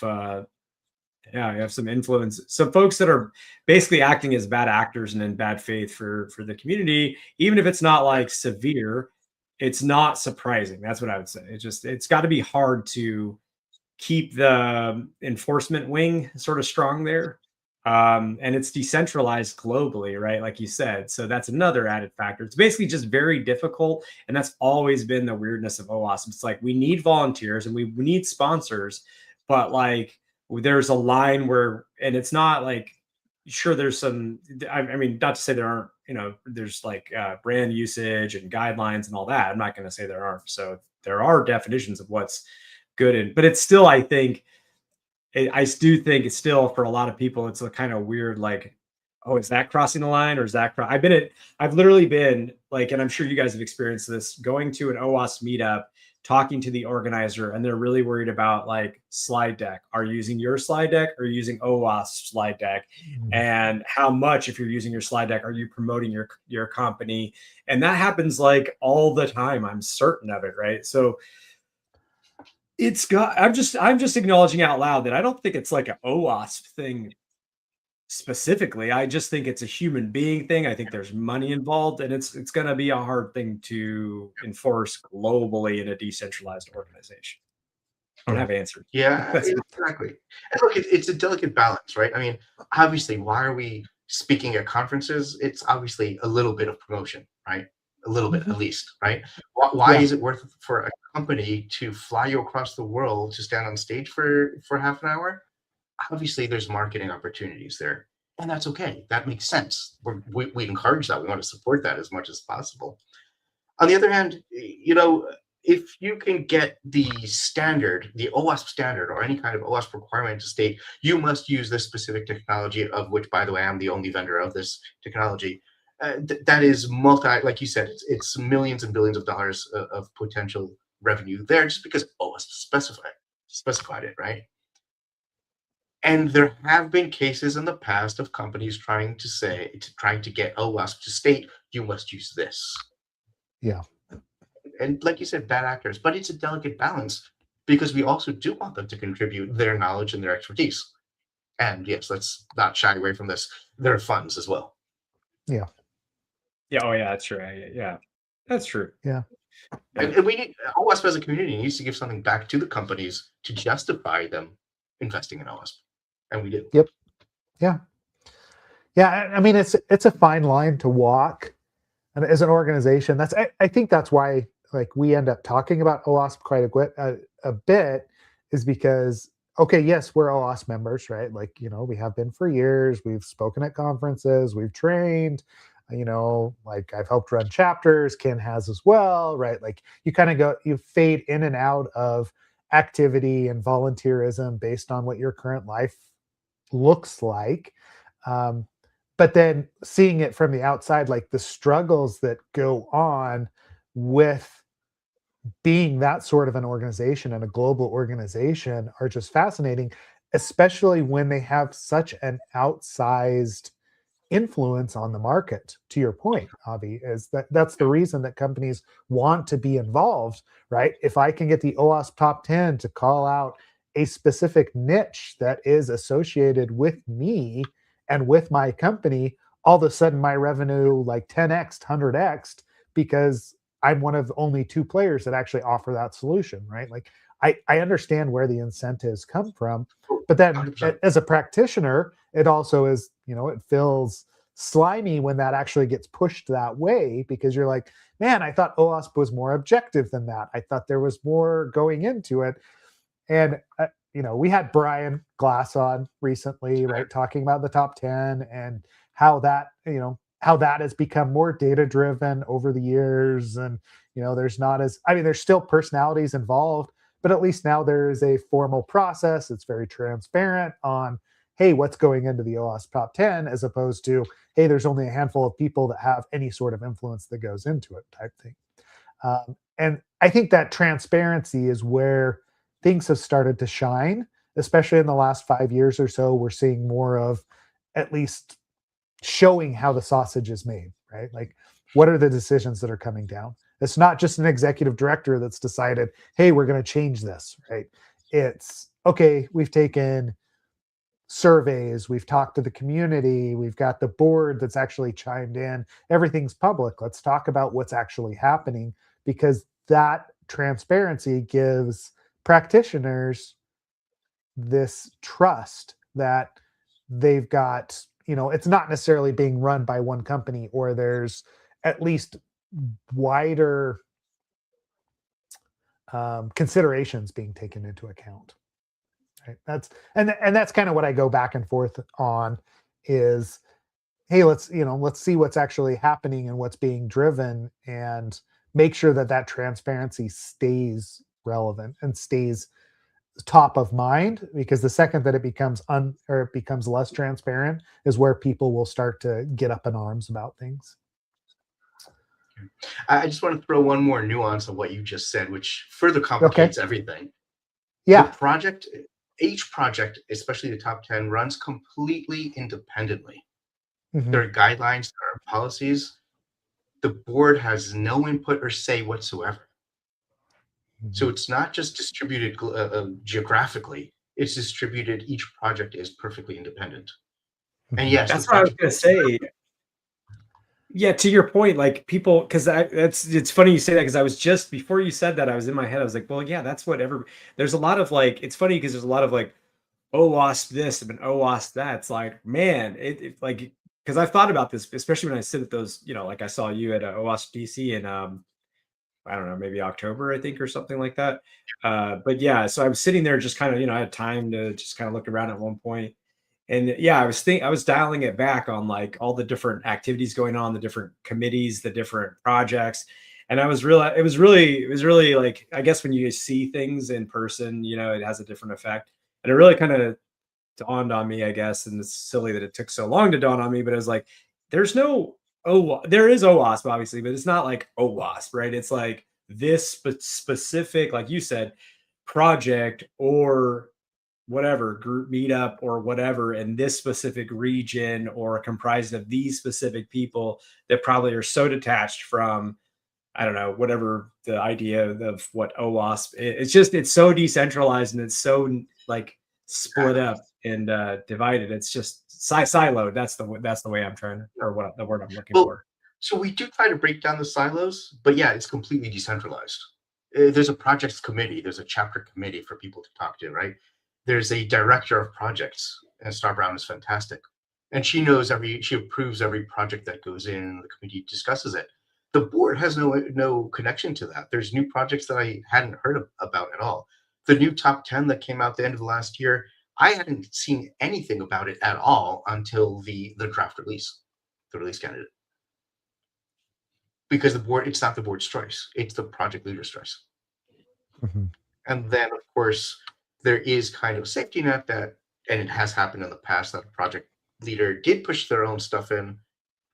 you have some influence, some folks that are basically acting as bad actors and in bad faith for the community, even if it's not like severe. It's not surprising. That's what I would say. It's got to be hard to keep the enforcement wing sort of strong there. And it's decentralized globally, right? Like you said. So that's another added factor. It's basically just very difficult. And that's always been the weirdness of OWASP. It's like we need volunteers and we need sponsors, but like there's a line where, and it's not like, sure, there's some, I mean, not to say there aren't, there's like brand usage and guidelines and all that. I'm not going to say there aren't. So there are definitions of what's good in, but it's still, I think, I do think it's still for a lot of people, it's a kind of weird, like, oh, is that crossing the line or is that, I've literally been like, and I'm sure you guys have experienced this, going to an OWASP meetup, talking to the organizer, and they're really worried about like slide deck. Are you using your slide deck or using OWASP slide deck? And how much, if you're using your slide deck, are you promoting your company? And that happens like all the time. I'm certain of it, right? So I'm just acknowledging out loud that I don't think it's like an OWASP thing specifically. I just think it's a human being thing. I think there's money involved, and it's going to be a hard thing to enforce globally in a decentralized organization. I don't have answers. Yeah, exactly. And look, it's a delicate balance, right? I mean, obviously, why are we speaking at conferences? It's obviously a little bit of promotion, right? A little bit, at least, right? Why is it worth it for a company to fly you across the world to stand on stage for half an hour? Obviously, there's marketing opportunities there, and that's okay. That makes sense. We encourage that. We want to support that as much as possible. On the other hand, if you can get the standard, the OWASP standard, or any kind of OWASP requirement to state you must use this specific technology, of which, by the way, I'm the only vendor of this technology, that is like you said, it's millions and billions of dollars of potential revenue there just because OWASP specified it, right? And there have been cases in the past of companies trying to get OWASP to state you must use this. Yeah. And like you said, bad actors, but it's a delicate balance because we also do want them to contribute their knowledge and their expertise. And yes, let's not shy away from this. Their funds as well. Yeah. Yeah. Oh yeah, that's true. Yeah, that's true. Yeah. And we need OWASP as a community needs to give something back to the companies to justify them investing in OWASP. And we do. Yep. Yeah. Yeah. I mean, it's a fine line to walk. And as an organization, I think that's why like we end up talking about OWASP quite a bit is because, okay, yes, we're OWASP members, right? Like, we have been for years. We've spoken at conferences. We've trained, like I've helped run chapters. Ken has as well, right? Like you fade in and out of activity and volunteerism based on what your current life looks like. But then seeing it from the outside, like the struggles that go on with being that sort of an organization and a global organization are just fascinating, especially when they have such an outsized influence on the market. To your point, Avi, is that's the reason that companies want to be involved, right? If I can get the OWASP top 10 to call out a specific niche that is associated with me and with my company, all of a sudden my revenue like 10x, 100x, because I'm one of only two players that actually offer that solution, right? Like I understand where the incentives come from, but then 100%. as a practitioner, it also is, it feels slimy when that actually gets pushed that way, because you're like, man, I thought OWASP was more objective than that. I thought there was more going into it. And, we had Brian Glass on recently, right, talking about the top 10 and how that, how that has become more data driven over the years. And, there's not as, there's still personalities involved, but at least now there is a formal process. It's very transparent on, hey, what's going into the OWASP top 10, as opposed to, hey, there's only a handful of people that have any sort of influence that goes into it type thing. And I think that transparency is where things have started to shine, especially in the last 5 years or so. We're seeing more of at least showing how the sausage is made, right? Like, what are the decisions that are coming down? It's not just an executive director that's decided, hey, we're going to change this, right? It's, okay, we've taken surveys, we've talked to the community, we've got the board that's actually chimed in, everything's public. Let's talk about what's actually happening, because that transparency gives practitioners this trust that they've got, it's not necessarily being run by one company, or there's at least wider considerations being taken into account. Right? That's kind of what I go back and forth on is, hey, let's see what's actually happening and what's being driven, and make sure that transparency stays relevant and stays top of mind, because the second that it becomes it becomes less transparent is where people will start to get up in arms about things. I just want to throw one more nuance of what you just said, which further complicates everything. Yeah. Each project, especially the top 10, runs completely independently. Mm-hmm. There are guidelines, there are policies. The board has no input or say whatsoever. Mm-hmm. So it's not just distributed geographically, it's distributed, each project is perfectly independent. Mm-hmm. And yes, that's what I was going to say. Yeah, to your point, like people, because it's funny you say that, because I was just, before you said that, I was in my head, I was like, well, yeah, that's what there's a lot of like, it's funny because there's a lot of like, OWASP this and OWASP that. It's like, man, it like, because I've thought about this, especially when I sit at those, like I saw you at OWASP DC in, I don't know, maybe October, I think, or something like that. But yeah, so I was sitting there just kind of, I had time to just kind of look around at one point. And yeah, I was dialing it back on like all the different activities going on, the different committees, the different projects. And it was really like, I guess when you see things in person, it has a different effect. And it really kind of dawned on me, I guess, and it's silly that it took so long to dawn on me, but it was like, there is OWASP, obviously, but it's not like OWASP, right? It's like this specific, like you said, project or whatever group meetup or whatever in this specific region, or comprised of these specific people that probably are so detached from, I don't know, whatever the idea of what OWASP is. It's so decentralized, and it's so like split up and divided. It's just siloed. That's the way I'm trying to, or what the word I'm looking for. So we do try to break down the silos, but yeah, it's completely decentralized. There's a projects committee, there's a chapter committee for people to talk to, right? There's a director of projects, and Star Brown is fantastic. And she approves every project that goes in, the committee discusses it. The board has no connection to that. There's new projects that I hadn't heard about at all. The new top 10 that came out the end of last year, I hadn't seen anything about it at all until the draft release, the release candidate. Because it's not the board's choice, it's the project leader's choice. Mm-hmm. And then, of course, there is kind of a safety net that, and it has happened in the past, that a project leader did push their own stuff in,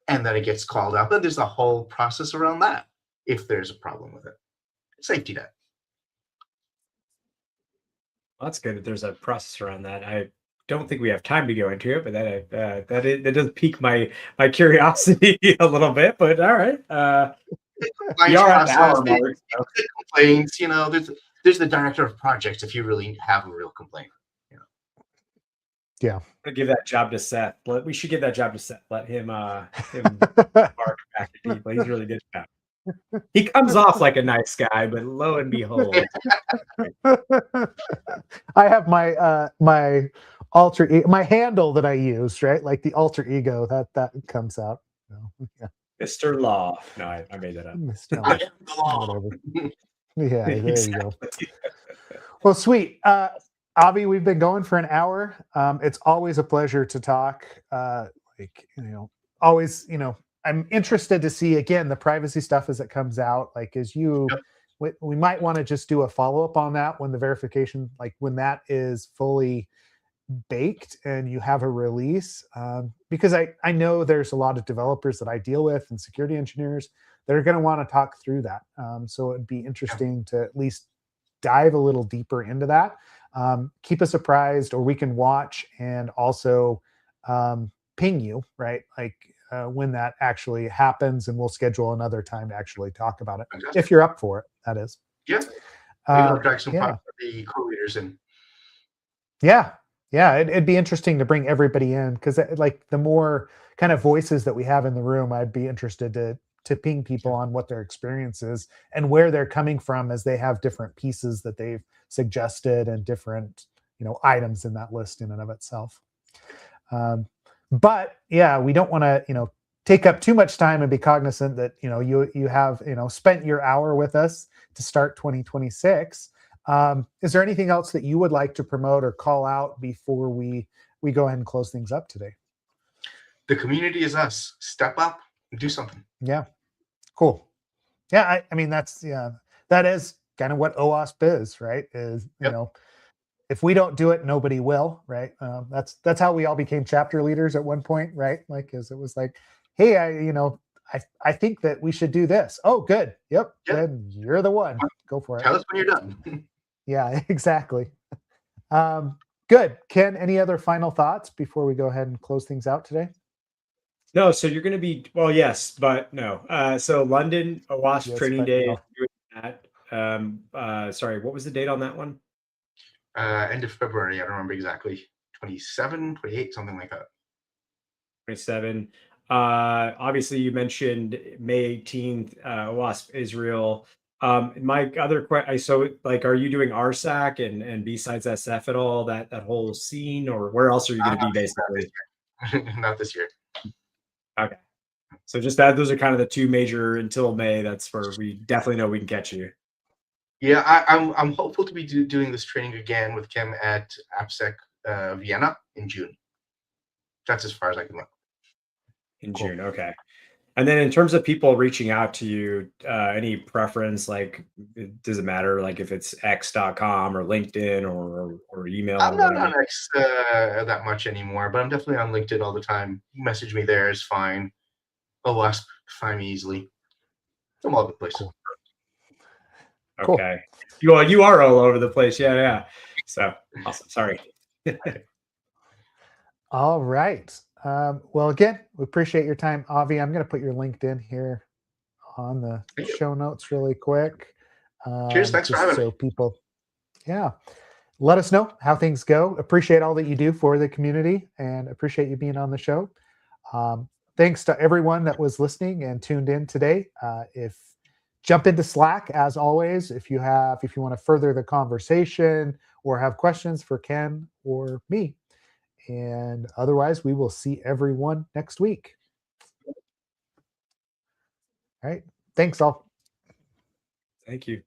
and then it gets called out. But there's a whole process around that if there's a problem with it. Safety net. Well, that's good that there's a process around that. I don't think we have time to go into it, but that does pique my curiosity a little bit. But all right, we Compliance are at the process, hour mark. So. the complaints, there's the director of projects if you really have a real complaint. Yeah. Give that job to Seth. We should give that job to Seth. Let him bark back at people. He's really good at that. He comes off like a nice guy, but lo and behold, I have my my handle that I use, right? Like the alter ego that comes out. Yeah. Mr. Law. No, I made that up. Mr. I am the law. Whatever. Yeah, there Exactly. you go. Well, sweet. Avi, we've been going for an hour. It's always a pleasure to talk. Always, I'm interested to see again the privacy stuff as it comes out. Like, as you, we might want to just do a follow up on that when the verification, like when that is fully baked and you have a release, because I know there's a lot of developers that I deal with and security engineers that are going to want to talk through that. So it'd be interesting to at least dive a little deeper into that. Keep us apprised, or we can watch and also ping you, right? Like when that actually happens, and we'll schedule another time to actually talk about it. Fantastic. If you're up for it, that is. Yeah. Maybe I'll drag some of the co-leaders in. Yeah. Yeah. It'd be interesting to bring everybody in, because like the more kind of voices that we have in the room, I'd be interested to ping people on what their experience is and where they're coming from, as they have different pieces that they've suggested and different, items in that list in and of itself. But yeah, we don't want to, take up too much time and be cognizant that, you have, spent your hour with us to start 2026. Is there anything else that you would like to promote or call out before we go ahead and close things up today? The community is us. Step up and do something. Yeah. Cool. Yeah. I mean, that is kind of what OWASP is, right? Is, if we don't do it, nobody will, right? That's how we all became chapter leaders at one point, right? Like, it was like, hey, I think that we should do this. Oh, good. Yep. Then you're the one. Go for it. Tell us when you're done. Yeah, exactly. Good. Ken, any other final thoughts before we go ahead and close things out today? No, so you're going to be, well, yes, but no. So London, OWASP training day. No. That. Sorry, what was the date on that one? End of February. I don't remember exactly. 27, 28, something like that. 27. Obviously, you mentioned May 18th, OWASP Israel. My other question, so like, are you doing RSAC and besides SF at all, that whole scene, or where else are you going to be basically? Not this year. Okay. So just that, those are kind of the two major until May. That's where we definitely know we can catch you. Yeah, I'm hopeful to be doing this training again with Kim at AppSec Vienna in June. That's as far as I can look. In June, okay. And then in terms of people reaching out to you, any preference? Like, does it matter? Like if it's x.com or LinkedIn or email? I'm not on X that much anymore, but I'm definitely on LinkedIn all the time. Message me there is fine. OWASP, find me easily. I'm all over the place. Cool. Okay. Cool. You are all over the place. Yeah. So awesome. Sorry. All right. Well, again, we appreciate your time, Avi. I'm going to put your LinkedIn here on the show notes really quick. Cheers. Thanks for having me. So people, let us know how things go. Appreciate all that you do for the community and appreciate you being on the show. Thanks to everyone that was listening and tuned in today. If jump into Slack as always, if you want to further the conversation or have questions for Ken or me. And otherwise, we will see everyone next week. All right. Thanks all. Thank you.